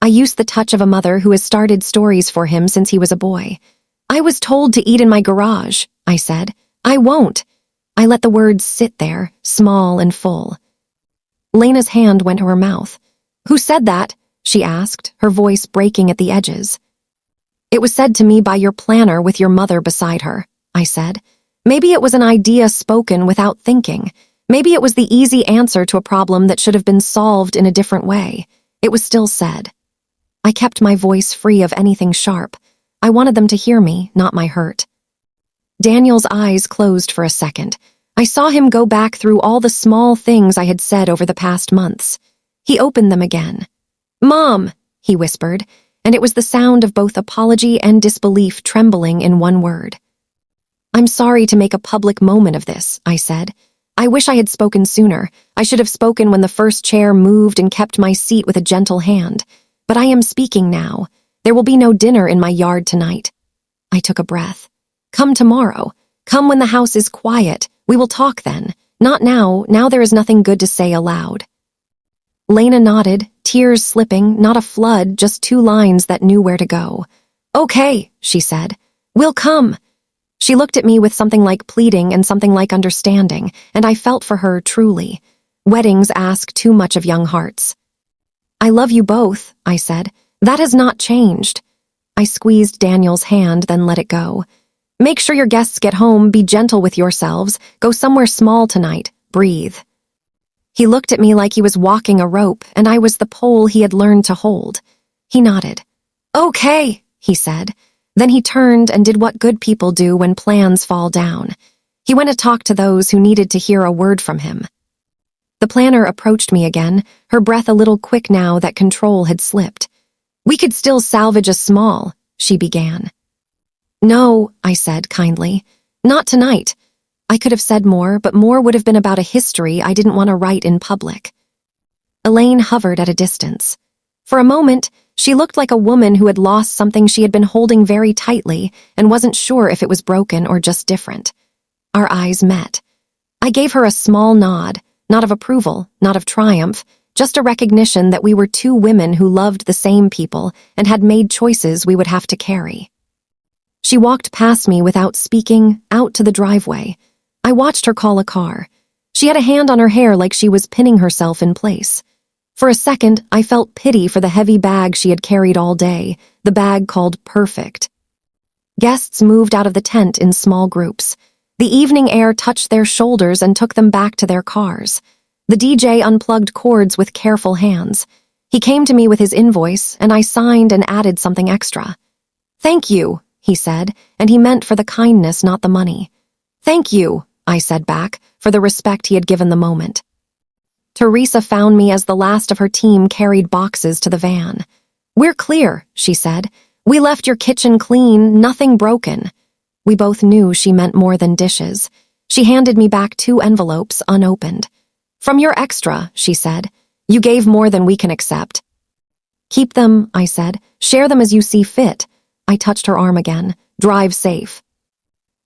I used the touch of a mother who has started stories for him since he was a boy. I was told to eat in my garage, I said. I won't. I let the words sit there, small and full. Lena's hand went to her mouth. Who said that? She asked, her voice breaking at the edges. It was said to me by your planner with your mother beside her, I said. Maybe it was an idea spoken without thinking. Maybe it was the easy answer to a problem that should have been solved in a different way. It was still said. I kept my voice free of anything sharp. I wanted them to hear me, not my hurt. Daniel's eyes closed for a second. I saw him go back through all the small things I had said over the past months. He opened them again. Mom, he whispered, and it was the sound of both apology and disbelief trembling in one word. I'm sorry to make a public moment of this, I said. I wish I had spoken sooner. I should have spoken when the first chair moved and kept my seat with a gentle hand. But I am speaking now. There will be no dinner in my yard tonight. I took a breath. Come tomorrow. Come when the house is quiet. We will talk then. Not now. Now there is nothing good to say aloud. Lena nodded, tears slipping, not a flood, just 2 lines that knew where to go. Okay, she said. We'll come. She looked at me with something like pleading and something like understanding, and I felt for her truly. Weddings ask too much of young hearts. I love you both, I said. That has not changed. I squeezed Daniel's hand, then let it go. Make sure your guests get home, be gentle with yourselves, go somewhere small tonight, breathe. He looked at me like he was walking a rope, and I was the pole he had learned to hold. He nodded. Okay, he said. Then he turned and did what good people do when plans fall down. He went to talk to those who needed to hear a word from him. The planner approached me again, her breath a little quick now that control had slipped. "We could still salvage a small," she began. "No," I said kindly. "Not tonight." I could have said more, but more would have been about a history I didn't want to write in public. Elaine hovered at a distance. For a moment, she looked like a woman who had lost something she had been holding very tightly and wasn't sure if it was broken or just different. Our eyes met. I gave her a small nod, not of approval, not of triumph, just a recognition that we were two women who loved the same people and had made choices we would have to carry. She walked past me without speaking, out to the driveway. I watched her call a car. She had a hand on her hair like she was pinning herself in place. For a second, I felt pity for the heavy bag she had carried all day, the bag called Perfect. Guests moved out of the tent in small groups. The evening air touched their shoulders and took them back to their cars. The DJ unplugged cords with careful hands. He came to me with his invoice, and I signed and added something extra. "Thank you," he said, and he meant for the kindness, not the money. "Thank you," I said back, for the respect he had given the moment. Teresa found me as the last of her team carried boxes to the van. "We're clear," she said. "We left your kitchen clean, nothing broken." We both knew she meant more than dishes. She handed me back 2 envelopes, unopened. "From your extra," she said. "You gave more than we can accept." "Keep them," I said. "Share them as you see fit." I touched her arm again. "Drive safe."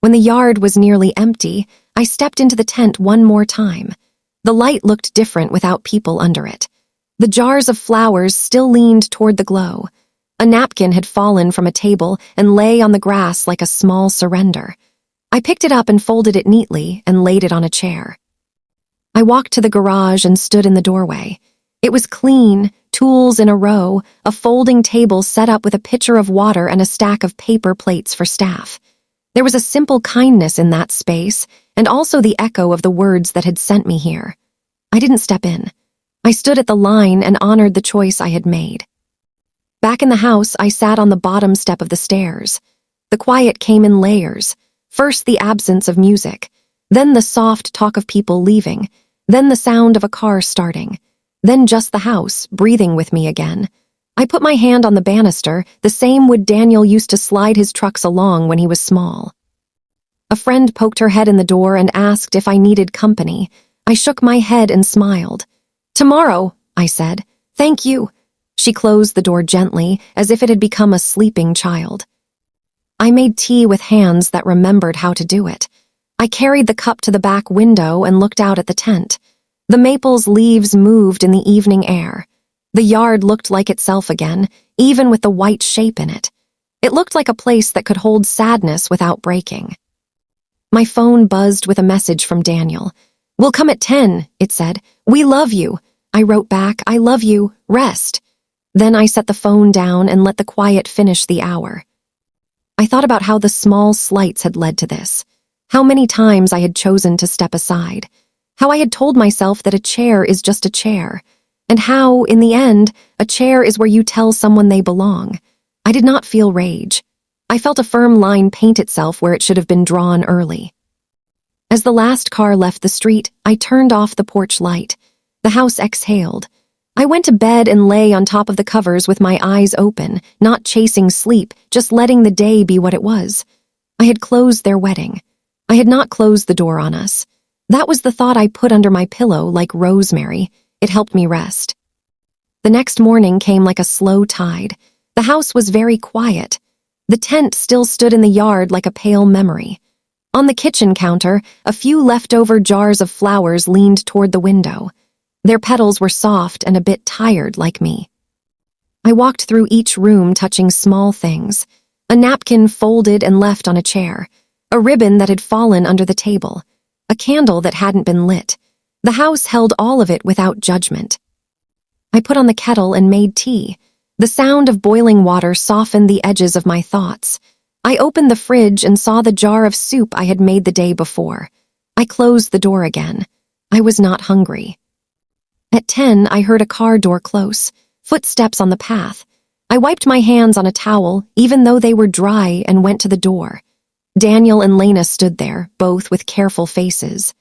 When the yard was nearly empty, I stepped into the tent one more time. The light looked different without people under it. The jars of flowers still leaned toward the glow. A napkin had fallen from a table and lay on the grass like a small surrender. I picked it up and folded it neatly and laid it on a chair. I walked to the garage and stood in the doorway. It was clean, tools in a row, a folding table set up with a pitcher of water and a stack of paper plates for staff. There was a simple kindness in that space, and also the echo of the words that had sent me here. I didn't step in. I stood at the line and honored the choice I had made. Back in the house, I sat on the bottom step of the stairs. The quiet came in layers. First the absence of music, then the soft talk of people leaving, then the sound of a car starting, then just the house, breathing with me again. I put my hand on the banister, the same wood Daniel used to slide his trucks along when he was small. A friend poked her head in the door and asked if I needed company. I shook my head and smiled. "Tomorrow," I said. "Thank you." She closed the door gently, as if it had become a sleeping child. I made tea with hands that remembered how to do it. I carried the cup to the back window and looked out at the tent. The maple's leaves moved in the evening air. The yard looked like itself again, even with the white shape in it. It looked like a place that could hold sadness without breaking. My phone buzzed with a message from Daniel. "We'll come at 10, it said. "We love you." I wrote back, "I love you. Rest." Then I set the phone down and let the quiet finish the hour. I thought about how the small slights had led to this, how many times I had chosen to step aside, how I had told myself that a chair is just a chair, and how, in the end, a chair is where you tell someone they belong. I did not feel rage. I felt a firm line paint itself where it should have been drawn early. As the last car left the street, I turned off the porch light. The house exhaled. I went to bed and lay on top of the covers with my eyes open, not chasing sleep, just letting the day be what it was. I had closed their wedding. I had not closed the door on us. That was the thought I put under my pillow like rosemary. It helped me rest. The next morning came like a slow tide. The house was very quiet. The tent still stood in the yard like a pale memory. On the kitchen counter, a few leftover jars of flowers leaned toward the window. Their petals were soft and a bit tired like me. I walked through each room touching small things. A napkin folded and left on a chair. A ribbon that had fallen under the table. A candle that hadn't been lit. The house held all of it without judgment. I put on the kettle and made tea. The sound of boiling water softened the edges of my thoughts. I opened the fridge and saw the jar of soup I had made the day before. I closed the door again. I was not hungry. At 10, I heard a car door close, footsteps on the path. I wiped my hands on a towel, even though they were dry, and went to the door. Daniel and Lena stood there, both with careful faces.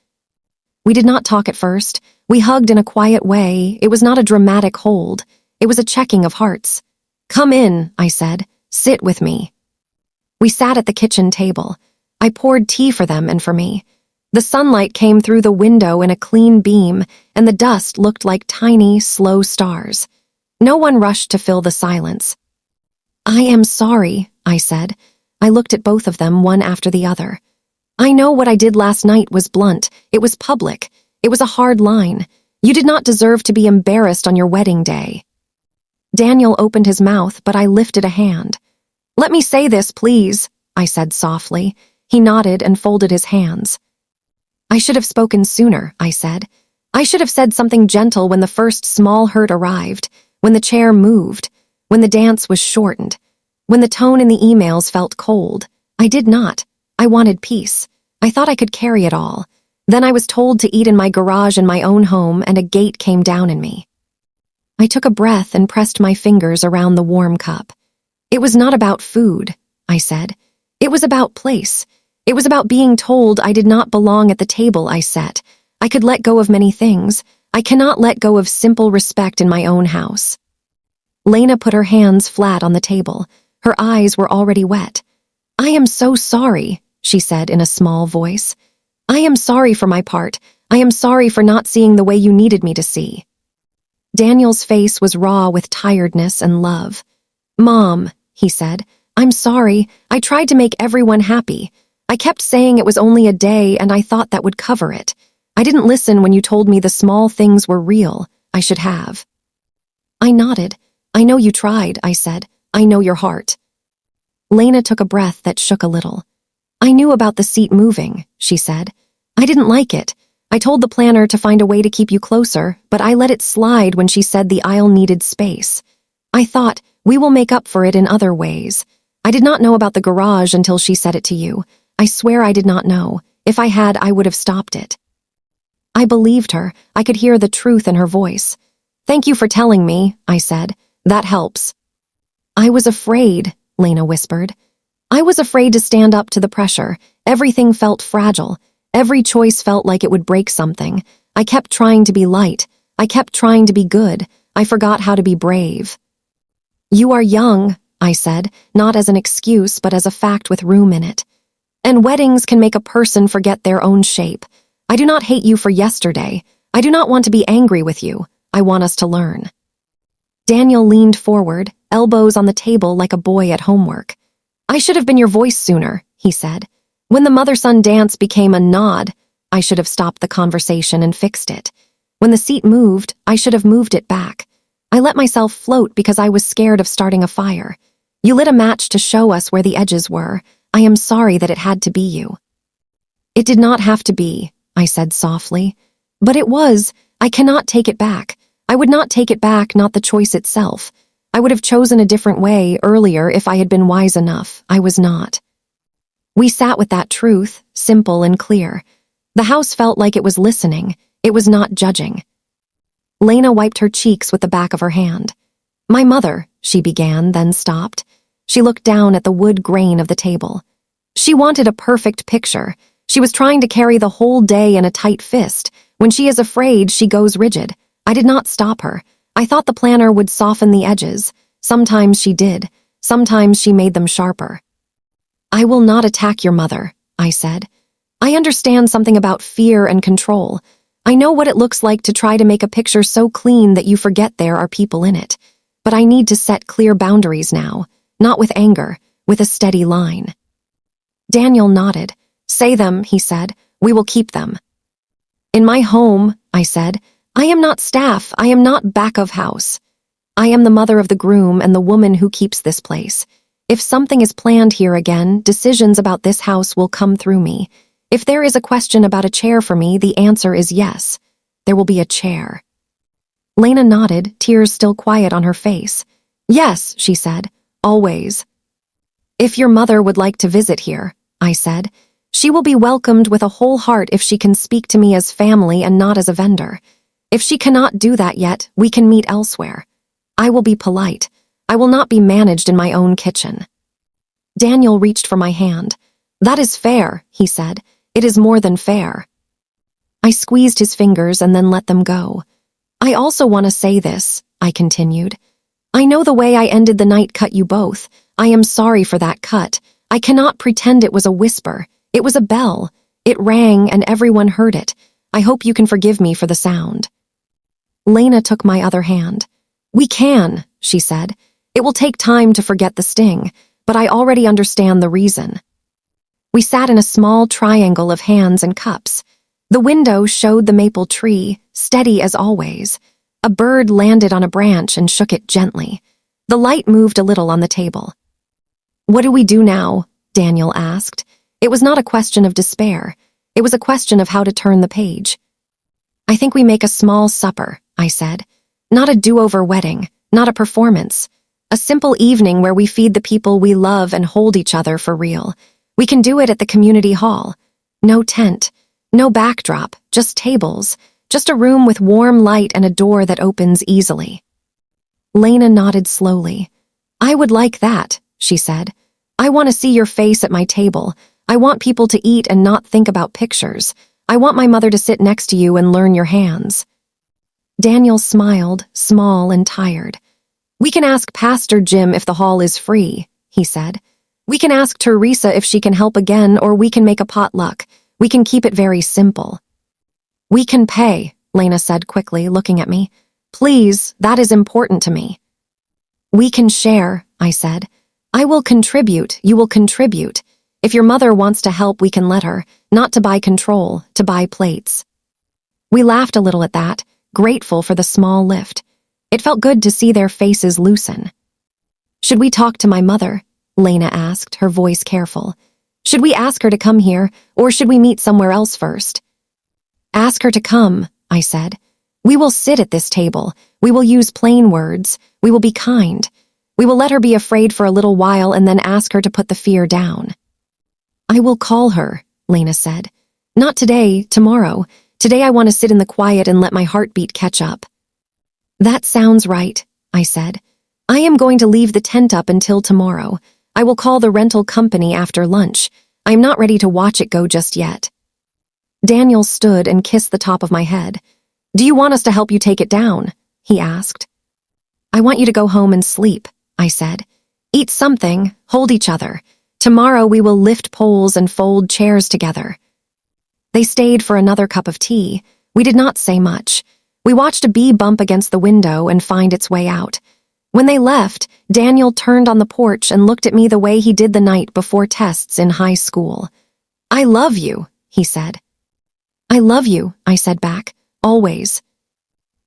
We did not talk at first. We hugged in a quiet way. It was not a dramatic hold. It was a checking of hearts. "Come in," I said. "Sit with me." We sat at the kitchen table. I poured tea for them and for me. The sunlight came through the window in a clean beam, and the dust looked like tiny, slow stars. No one rushed to fill the silence. "I am sorry," I said. I looked at both of them, one after the other. "I know what I did last night was blunt. It was public. It was a hard line. You did not deserve to be embarrassed on your wedding day." Daniel opened his mouth, but I lifted a hand. "Let me say this, please," I said softly. He nodded and folded his hands. "I should have spoken sooner," I said. "I should have said something gentle when the first small hurt arrived, when the chair moved, when the dance was shortened, when the tone in the emails felt cold. I did not. I wanted peace. I thought I could carry it all. Then I was told to eat in my garage in my own home, and a gate came down in me." I took a breath and pressed my fingers around the warm cup. "It was not about food," I said. "It was about place. It was about being told I did not belong at the table I set. I could let go of many things. I cannot let go of simple respect in my own house." Lena put her hands flat on the table. Her eyes were already wet. "I am so sorry," she said in a small voice. "I am sorry for my part. I am sorry for not seeing the way you needed me to see." Daniel's face was raw with tiredness and love. "Mom," he said, "I'm sorry. I tried to make everyone happy. I kept saying it was only a day, and I thought that would cover it. I didn't listen when you told me the small things were real. I should have." I nodded. "I know you tried," I said. "I know your heart." Lena took a breath that shook a little. "I knew about the seat moving," she said. "I didn't like it. I told the planner to find a way to keep you closer, but I let it slide when she said the aisle needed space. I thought, we will make up for it in other ways. I did not know about the garage until she said it to you. I swear I did not know. If I had, I would have stopped it." I believed her. I could hear the truth in her voice. "Thank you for telling me," I said. "That helps." "I was afraid," Lena whispered. "I was afraid to stand up to the pressure. Everything felt fragile. Every choice felt like it would break something. I kept trying to be light. I kept trying to be good. I forgot how to be brave." "You are young," I said, not as an excuse but as a fact with room in it. "And weddings can make a person forget their own shape. I do not hate you for yesterday. I do not want to be angry with you. I want us to learn." Daniel leaned forward, elbows on the table like a boy at homework. "I should have been your voice sooner," he said. "When the mother-son dance became a nod, I should have stopped the conversation and fixed it. When the seat moved, I should have moved it back. I let myself float because I was scared of starting a fire. You lit a match to show us where the edges were. I am sorry that it had to be you." "It did not have to be," I said softly. "But it was. I cannot take it back. I would not take it back, not the choice itself. I would have chosen a different way earlier if I had been wise enough. I was not." We sat with that truth, simple and clear. The house felt like it was listening. It was not judging. Lena wiped her cheeks with the back of her hand. "My mother," she began, then stopped. She looked down at the wood grain of the table. She wanted a perfect picture. She was trying to carry the whole day in a tight fist. When she is afraid, she goes rigid. I did not stop her. I thought the planner would soften the edges. Sometimes she did. Sometimes she made them sharper. "I will not attack your mother," I said. "I understand something about fear and control. I know what it looks like to try to make a picture so clean that you forget there are people in it. But I need to set clear boundaries now, not with anger, with a steady line." Daniel nodded. "Say them," he said. "We will keep them." "In my home," I said, "I am not staff. I am not back of house. I am the mother of the groom and the woman who keeps this place. If something is planned here again, decisions about this house will come through me. If there is a question about a chair for me, the answer is yes. There will be a chair." Lena nodded, tears still quiet on her face. "Yes," she said, "always." "If your mother would like to visit here," I said, "she will be welcomed with a whole heart if she can speak to me as family and not as a vendor. If she cannot do that yet, we can meet elsewhere. I will be polite. I will not be managed in my own kitchen." Daniel reached for my hand. "That is fair," he said. "It is more than fair." I squeezed his fingers and then let them go. I also want to say this, I continued. I know the way I ended the night cut you both. I am sorry for that cut. I cannot pretend it was a whisper. It was a bell. It rang and everyone heard it. I hope you can forgive me for the sound. Lena took my other hand. We can, she said. It will take time to forget the sting, but I already understand the reason. We sat in a small triangle of hands and cups. The window showed the maple tree, steady as always. A bird landed on a branch and shook it gently. The light moved a little on the table. What do we do now? Daniel asked. It was not a question of despair. It was a question of how to turn the page. I think we make a small supper, I said. Not a do-over wedding, not a performance. A simple evening where we feed the people we love and hold each other for real. We can do it at the community hall. No tent, no backdrop, just tables, just a room with warm light and a door that opens easily. Lena nodded slowly. I would like that, she said. I want to see your face at my table. I want people to eat and not think about pictures. I want my mother to sit next to you and learn your hands. Daniel smiled, small and tired. We can ask Pastor Jim if the hall is free, he said. We can ask Teresa if she can help again, or we can make a potluck. We can keep it very simple. We can pay, Lena said quickly, looking at me. Please, that is important to me. We can share, I said. I will contribute, you will contribute. If your mother wants to help, we can let her, not to buy control, to buy plates. We laughed a little at that, grateful for the small lift. It felt good to see their faces loosen. Should we talk to my mother? Lena asked, her voice careful. Should we ask her to come here, or should we meet somewhere else first? Ask her to come, I said. We will sit at this table. We will use plain words. We will be kind. We will let her be afraid for a little while and then ask her to put the fear down. I will call her, Lena said. Not today, tomorrow. Today I want to sit in the quiet and let my heartbeat catch up. That sounds right, I said. I am going to leave the tent up until tomorrow. I will call the rental company after lunch. I am not ready to watch it go just yet. Daniel stood and kissed the top of my head. Do you want us to help you take it down? He asked. I want you to go home and sleep, I said. Eat something, hold each other. Tomorrow we will lift poles and fold chairs together. They stayed for another cup of tea. We did not say much. We watched a bee bump against the window and find its way out. When they left, Daniel turned on the porch and looked at me the way he did the night before tests in high school. I love you, he said. I love you, I said back, always.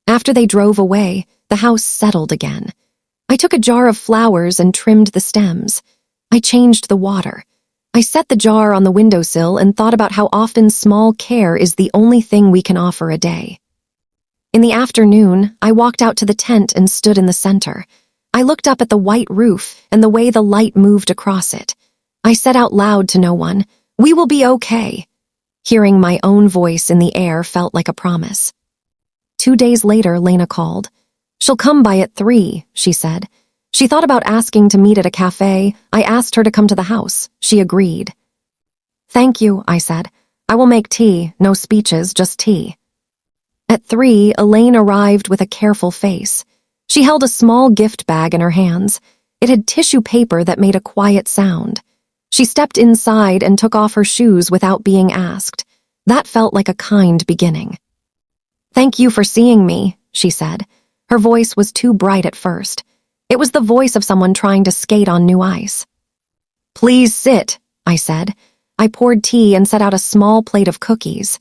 After they drove away, the house settled again. I took a jar of flowers and trimmed the stems. I changed the water. I set the jar on the windowsill and thought about how often small care is the only thing we can offer a day. In the afternoon, I walked out to the tent and stood in the center. I looked up at the white roof and the way the light moved across it. I said out loud to no one, "We will be okay." Hearing my own voice in the air felt like a promise. 2 days later, Lena called. She'll come by at 3, she said. She thought about asking to meet at a cafe. I asked her to come to the house. She agreed. Thank you, I said. I will make tea, no speeches, just tea. At 3, Elaine arrived with a careful face. She held a small gift bag in her hands. It had tissue paper that made a quiet sound. She stepped inside and took off her shoes without being asked. That felt like a kind beginning. Thank you for seeing me, she said. Her voice was too bright at first. It was the voice of someone trying to skate on new ice. Please sit, I said. I poured tea and set out a small plate of cookies.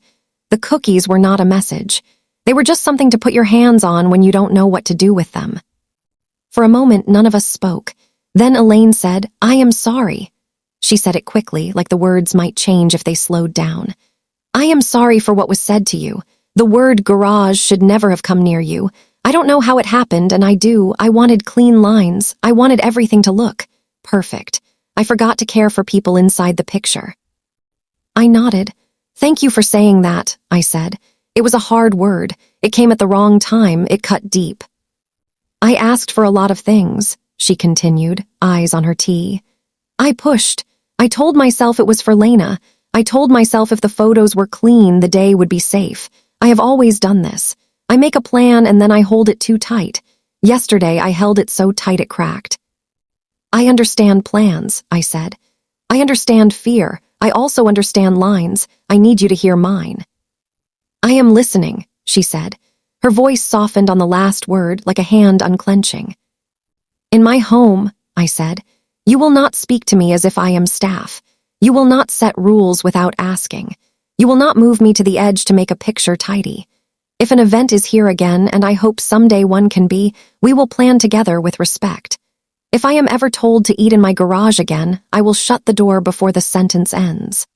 The cookies were not a message. They were just something to put your hands on when you don't know what to do with them. For a moment, none of us spoke. Then Elaine said, I am sorry. She said it quickly, like the words might change if they slowed down. I am sorry for what was said to you. The word garage should never have come near you. I don't know how it happened, and I wanted clean lines. I wanted everything to look perfect. I forgot to care for people inside the picture. I nodded. Thank you for saying that, I said. It was a hard word. It came at the wrong time. It cut deep. I asked for a lot of things, she continued, eyes on her tea. I pushed. I told myself it was for Lena. I told myself if the photos were clean, the day would be safe. I have always done this. I make a plan and then I hold it too tight. Yesterday, I held it so tight it cracked. I understand plans, I said. I understand fear. I also understand lines. I need you to hear mine. I am listening, she said. Her voice softened on the last word like a hand unclenching. In my home, I said, you will not speak to me as if I am staff. You will not set rules without asking. You will not move me to the edge to make a picture tidy. If an event is here again, and I hope someday one can be, we will plan together with respect. If I am ever told to eat in my garage again, I will shut the door before the sentence ends.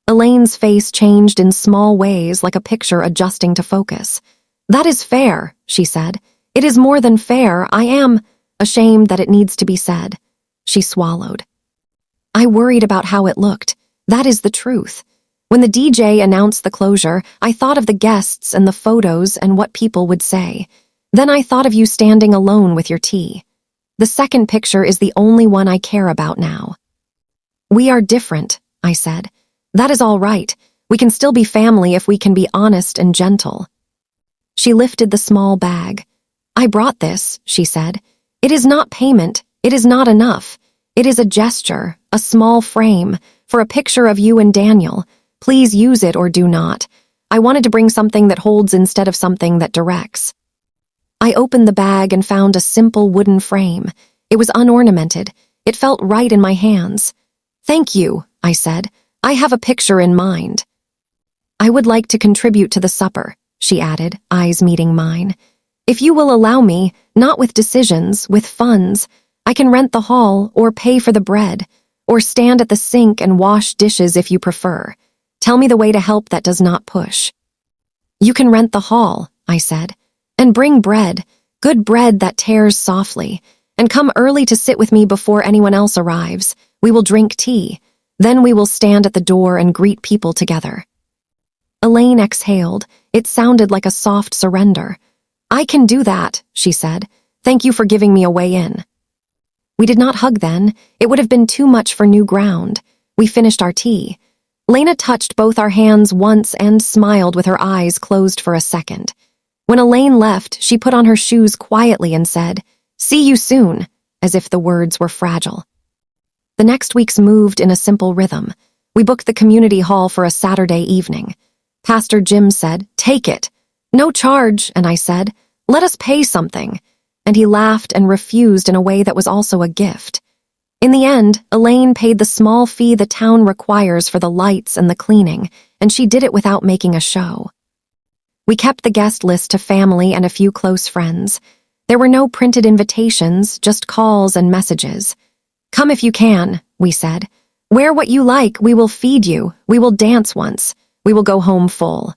Elaine's face changed in small ways like a picture adjusting to focus. That is fair, she said. It is more than fair. I am ashamed that it needs to be said. She swallowed. I worried about how it looked. That is the truth. When the DJ announced the closure, I thought of the guests and the photos and what people would say. Then I thought of you standing alone with your tea. The second picture is the only one I care about now. We are different, I said. That is all right. We can still be family if we can be honest and gentle. She lifted the small bag. I brought this, she said. It is not payment. It is not enough. It is a gesture, a small frame, for a picture of you and Daniel. Please use it or do not. I wanted to bring something that holds instead of something that directs. I opened the bag and found a simple wooden frame. It was unornamented. It felt right in my hands. Thank you, I said. I have a picture in mind. I would like to contribute to the supper, she added, eyes meeting mine. If you will allow me, not with decisions, with funds, I can rent the hall or pay for the bread, or stand at the sink and wash dishes if you prefer. Tell me the way to help that does not push. You can rent the hall, I said, and bring bread, good bread that tears softly, and come early to sit with me before anyone else arrives. We will drink tea. Then we will stand at the door and greet people together. Elaine exhaled. It sounded like a soft surrender. I can do that, she said. Thank you for giving me a way in. We did not hug then. It would have been too much for new ground. We finished our tea. Lena touched both our hands once and smiled with her eyes closed for a second. When Elaine left, she put on her shoes quietly and said, "See you soon," as if the words were fragile. The next weeks moved in a simple rhythm. We booked the community hall for a Saturday evening. Pastor Jim said, "Take it." "No charge," and I said, "Let us pay something." And he laughed and refused in a way that was also a gift. In the end, Elaine paid the small fee the town requires for the lights and the cleaning, and she did it without making a show. We kept the guest list to family and a few close friends. There were no printed invitations, just calls and messages. "Come if you can," we said. "Wear what you like, we will feed you, we will dance once, we will go home full."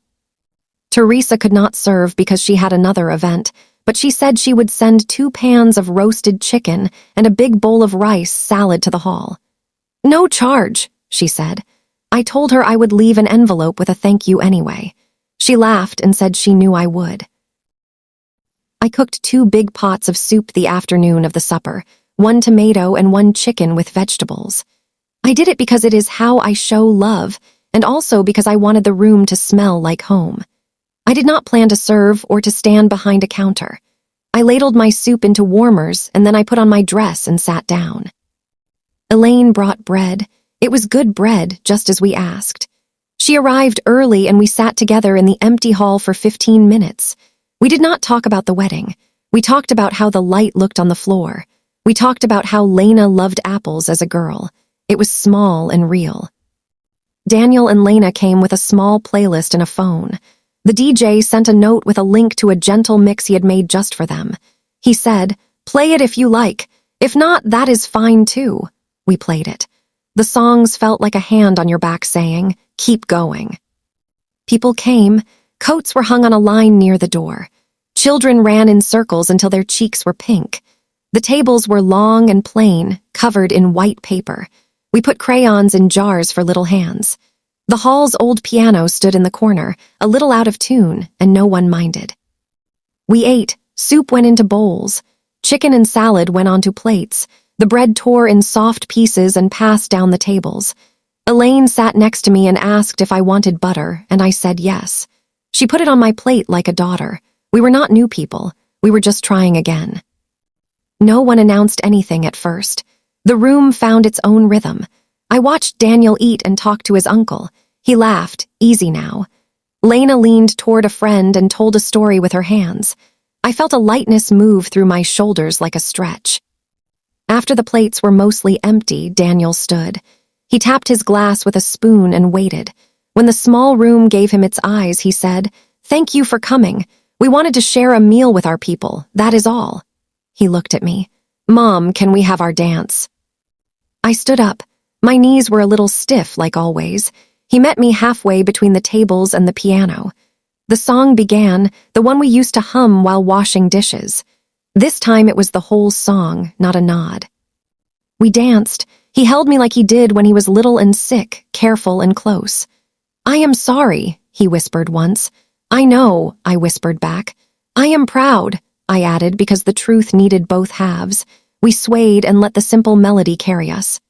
Teresa could not serve because she had another event, but she said she would send 2 pans of roasted chicken and a big bowl of rice salad to the hall. "No charge," she said. I told her I would leave an envelope with a thank you anyway. She laughed and said she knew I would. I cooked 2 big pots of soup the afternoon of the supper, 1 tomato and 1 chicken with vegetables. I did it because it is how I show love, and also because I wanted the room to smell like home. I did not plan to serve or to stand behind a counter. I ladled my soup into warmers and then I put on my dress and sat down. Elaine brought bread. It was good bread, just as we asked. She arrived early and we sat together in the empty hall for 15 minutes. We did not talk about the wedding. We talked about how the light looked on the floor. We talked about how Lena loved apples as a girl. It was small and real. Daniel and Lena came with a small playlist and a phone. The DJ sent a note with a link to a gentle mix he had made just for them. He said, "Play it if you like. If not, that is fine too." We played it. The songs felt like a hand on your back saying, "Keep going." People came. Coats were hung on a line near the door. Children ran in circles until their cheeks were pink. The tables were long and plain, covered in white paper. We put crayons in jars for little hands. The hall's old piano stood in the corner, a little out of tune, and no one minded. We ate. Soup went into bowls. Chicken and salad went onto plates. The bread tore in soft pieces and passed down the tables. Elaine sat next to me and asked if I wanted butter, and I said yes. She put it on my plate like a daughter. We were not new people. We were just trying again. No one announced anything at first. The room found its own rhythm. I watched Daniel eat and talk to his uncle. He laughed, easy now. Lena leaned toward a friend and told a story with her hands. I felt a lightness move through my shoulders like a stretch. After the plates were mostly empty, Daniel stood. He tapped his glass with a spoon and waited. When the small room gave him its eyes, he said, "Thank you for coming. We wanted to share a meal with our people, that is all." He looked at me. "Mom, can we have our dance?" I stood up. My knees were a little stiff, like always. He met me halfway between the tables and the piano. The song began, the one we used to hum while washing dishes. This time it was the whole song, not a nod. We danced. He held me like he did when he was little and sick, careful and close. "I am sorry," he whispered once. "I know," I whispered back. "I am proud," I added, because the truth needed both halves. We swayed and let the simple melody carry us.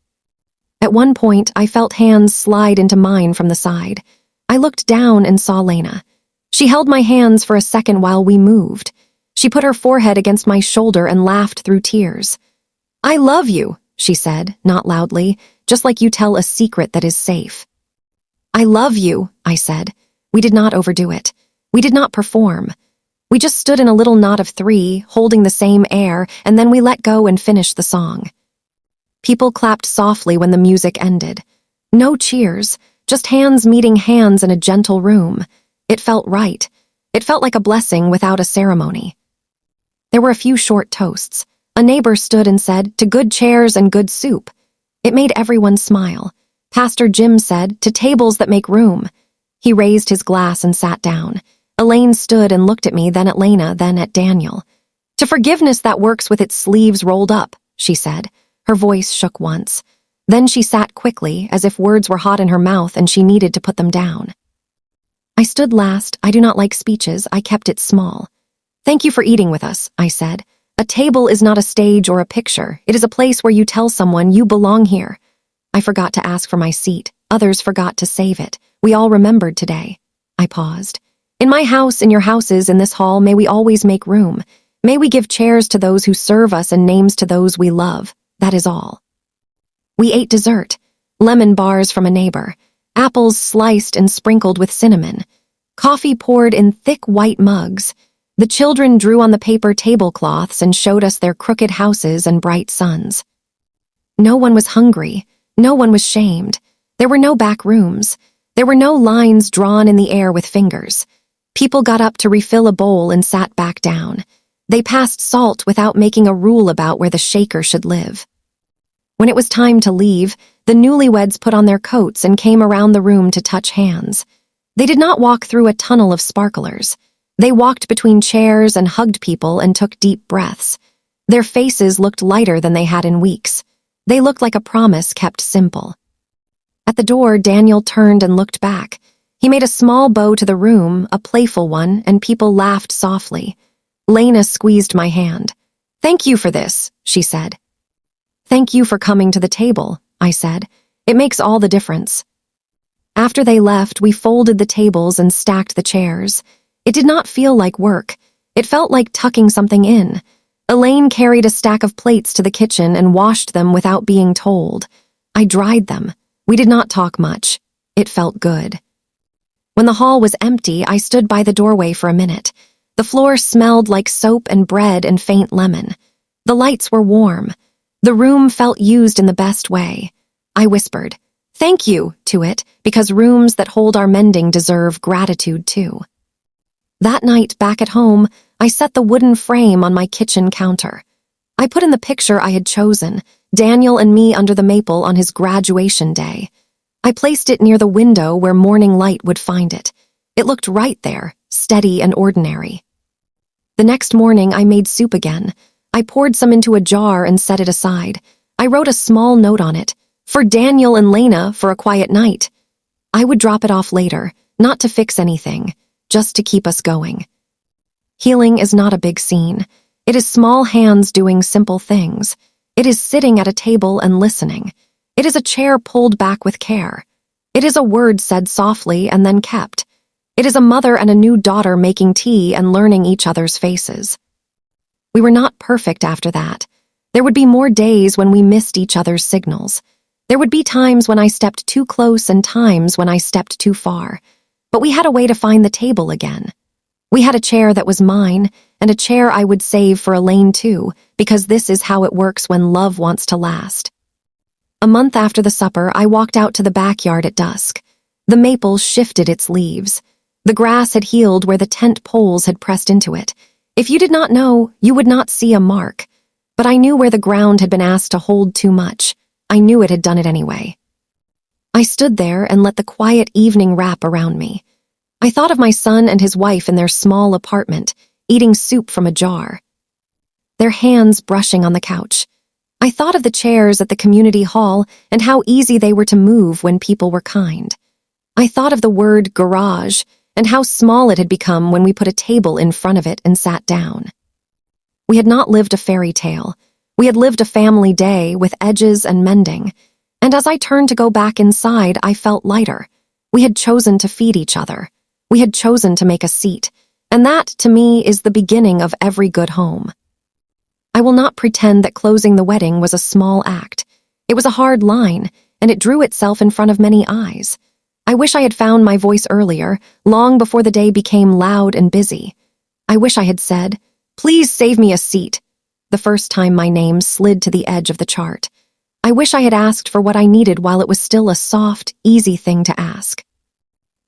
At one point, I felt hands slide into mine from the side. I looked down and saw Lena. She held my hands for a second while we moved. She put her forehead against my shoulder and laughed through tears. "I love you," she said, not loudly, just like you tell a secret that is safe. "I love you," I said. We did not overdo it. We did not perform. We just stood in a little knot of three, holding the same air, and then we let go and finished the song. People clapped softly when the music ended. No cheers, just hands meeting hands in a gentle room. It felt right. It felt like a blessing without a ceremony. There were a few short toasts. A neighbor stood and said, "To good chairs and good soup." It made everyone smile. Pastor Jim said, "To tables that make room." He raised his glass and sat down. Elaine stood and looked at me, then at Lena, then at Daniel. "To forgiveness that works with its sleeves rolled up," she said. Her voice shook once. Then she sat quickly, as if words were hot in her mouth and she needed to put them down. I stood last. I do not like speeches. I kept it small. "Thank you for eating with us," I said. "A table is not a stage or a picture. It is a place where you tell someone you belong here." I forgot to ask for my seat. Others forgot to save it. We all remembered today. I paused. "In my house, in your houses, in this hall, may we always make room. May we give chairs to those who serve us and names to those we love. That is all." We ate dessert. Lemon bars from a neighbor. Apples sliced and sprinkled with cinnamon. Coffee poured in thick white mugs. The children drew on the paper tablecloths and showed us their crooked houses and bright suns. No one was hungry. No one was shamed. There were no back rooms. There were no lines drawn in the air with fingers. People got up to refill a bowl and sat back down. They passed salt without making a rule about where the shaker should live. When it was time to leave, the newlyweds put on their coats and came around the room to touch hands. They did not walk through a tunnel of sparklers. They walked between chairs and hugged people and took deep breaths. Their faces looked lighter than they had in weeks. They looked like a promise kept simple. At the door, Daniel turned and looked back. He made a small bow to the room, a playful one, and people laughed softly. Lena squeezed my hand. "Thank you for this," she said. "Thank you for coming to the table," I said. "It makes all the difference." After they left, we folded the tables and stacked the chairs. It did not feel like work. It felt like tucking something in. Elaine carried a stack of plates to the kitchen and washed them without being told. I dried them. We did not talk much. It felt good. When the hall was empty, I stood by the doorway for a minute. The floor smelled like soap and bread and faint lemon. The lights were warm. The room felt used in the best way. I whispered, "Thank you," to it, because rooms that hold our mending deserve gratitude too. That night, back at home, I set the wooden frame on my kitchen counter. I put in the picture I had chosen, Daniel and me under the maple on his graduation day. I placed it near the window where morning light would find it. It looked right there, steady and ordinary. The next morning, I made soup again. I poured some into a jar and set it aside. I wrote a small note on it, "For Daniel and Lena for a quiet night." I would drop it off later, not to fix anything, just to keep us going. Healing is not a big scene. It is small hands doing simple things. It is sitting at a table and listening. It is a chair pulled back with care. It is a word said softly and then kept. It is a mother and a new daughter making tea and learning each other's faces. We were not perfect after that. There would be more days when we missed each other's signals. There would be times when I stepped too close and times when I stepped too far. But we had a way to find the table again. We had a chair that was mine, and a chair I would save for Elaine too, because this is how it works when love wants to last. A month after the supper, I walked out to the backyard at dusk. The maple shifted its leaves. The grass had healed where the tent poles had pressed into it. If you did not know, you would not see a mark. But I knew where the ground had been asked to hold too much. I knew it had done it anyway. I stood there and let the quiet evening wrap around me. I thought of my son and his wife in their small apartment, eating soup from a jar, their hands brushing on the couch. I thought of the chairs at the community hall and how easy they were to move when people were kind. I thought of the word garage and how small it had become when we put a table in front of it and sat down. We had not lived a fairy tale. We had lived a family day with edges and mending. And as I turned to go back inside, I felt lighter. We had chosen to feed each other. We had chosen to make a seat. And that, to me, is the beginning of every good home. I will not pretend that closing the wedding was a small act. It was a hard line, and it drew itself in front of many eyes. I wish I had found my voice earlier, long before the day became loud and busy. I wish I had said, "Please save me a seat," the first time my name slid to the edge of the chart. I wish I had asked for what I needed while it was still a soft, easy thing to ask.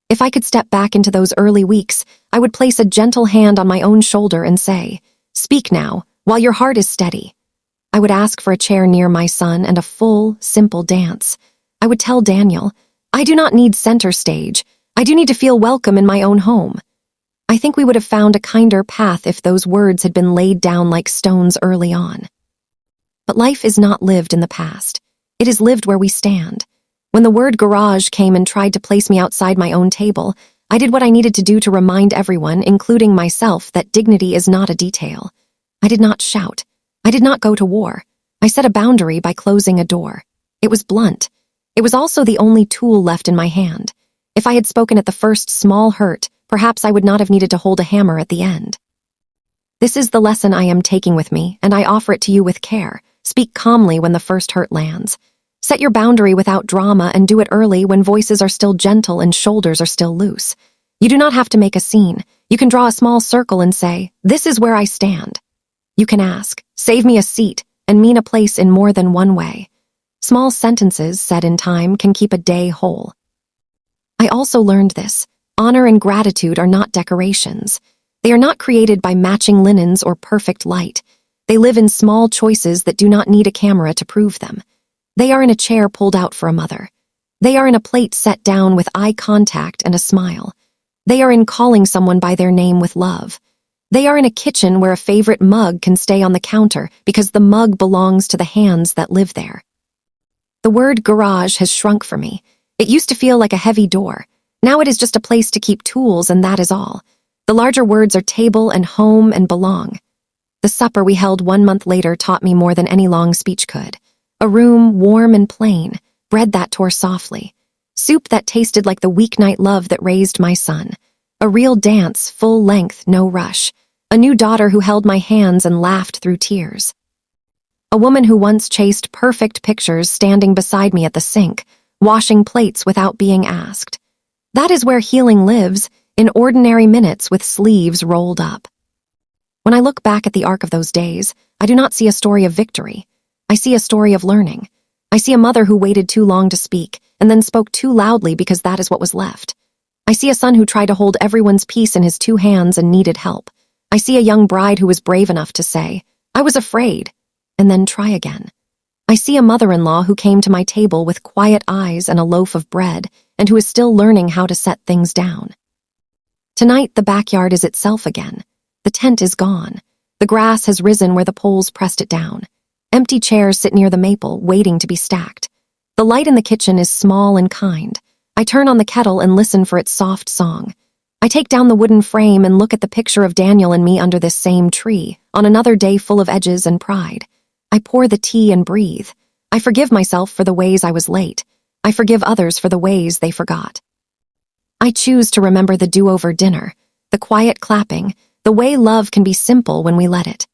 If I could step back into those early weeks, I would place a gentle hand on my own shoulder and say, "Speak now, while your heart is steady." I would ask for a chair near my son and a full, simple dance. I would tell Daniel, "I do not need center stage. I do need to feel welcome in my own home." I think we would have found a kinder path if those words had been laid down like stones early on. But life is not lived in the past. It is lived where we stand. When the word garage came and tried to place me outside my own table, I did what I needed to do to remind everyone, including myself, that dignity is not a detail. I did not shout. I did not go to war. I set a boundary by closing a door. It was blunt. It was also the only tool left in my hand. If I had spoken at the first small hurt, perhaps I would not have needed to hold a hammer at the end. This is the lesson I am taking with me, and I offer it to you with care. Speak calmly when the first hurt lands. Set your boundary without drama and do it early when voices are still gentle and shoulders are still loose. You do not have to make a scene. You can draw a small circle and say, "This is where I stand." You can ask, "Save me a seat," and mean a place in more than one way. Small sentences said in time can keep a day whole. I also learned this. Honor and gratitude are not decorations. They are not created by matching linens or perfect light. They live in small choices that do not need a camera to prove them. They are in a chair pulled out for a mother. They are in a plate set down with eye contact and a smile. They are in calling someone by their name with love. They are in a kitchen where a favorite mug can stay on the counter because the mug belongs to the hands that live there. The word garage has shrunk for me. It used to feel like a heavy door. Now it is just a place to keep tools, and that is all. The larger words are table and home and belong. The supper we held 1 month later taught me more than any long speech could. A room warm and plain, bread that tore softly, soup that tasted like the weeknight love that raised my son, a real dance, full length, no rush, a new daughter who held my hands and laughed through tears. A woman who once chased perfect pictures standing beside me at the sink, washing plates without being asked. That is where healing lives, in ordinary minutes with sleeves rolled up. When I look back at the arc of those days, I do not see a story of victory. I see a story of learning. I see a mother who waited too long to speak, and then spoke too loudly because that is what was left. I see a son who tried to hold everyone's peace in his 2 hands and needed help. I see a young bride who was brave enough to say, "I was afraid," and then try again. I see a mother-in-law who came to my table with quiet eyes and a loaf of bread, and who is still learning how to set things down. Tonight, the backyard is itself again. The tent is gone. The grass has risen where the poles pressed it down. Empty chairs sit near the maple, waiting to be stacked. The light in the kitchen is small and kind. I turn on the kettle and listen for its soft song. I take down the wooden frame and look at the picture of Daniel and me under this same tree, on another day full of edges and pride. I pour the tea and breathe. I forgive myself for the ways I was late. I forgive others for the ways they forgot. I choose to remember the do-over dinner, the quiet clapping, the way love can be simple when we let it.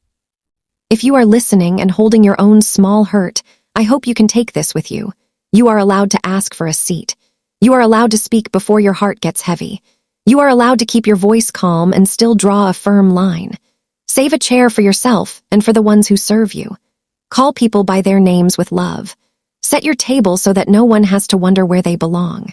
If you are listening and holding your own small hurt, I hope you can take this with you. You are allowed to ask for a seat. You are allowed to speak before your heart gets heavy. You are allowed to keep your voice calm and still draw a firm line. Save a chair for yourself and for the ones who serve you. Call people by their names with love. Set your table so that no one has to wonder where they belong.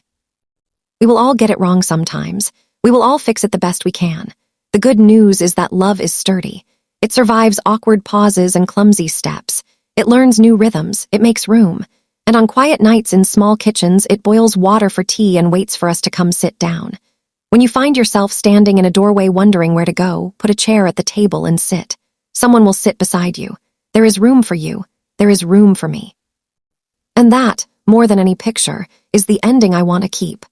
We will all get it wrong sometimes. We will all fix it the best we can. The good news is that love is sturdy. It survives awkward pauses and clumsy steps. It learns new rhythms. It makes room. And on quiet nights in small kitchens, it boils water for tea and waits for us to come sit down. When you find yourself standing in a doorway wondering where to go, put a chair at the table and sit. Someone will sit beside you. There is room for you. There is room for me. And that, more than any picture, is the ending I want to keep.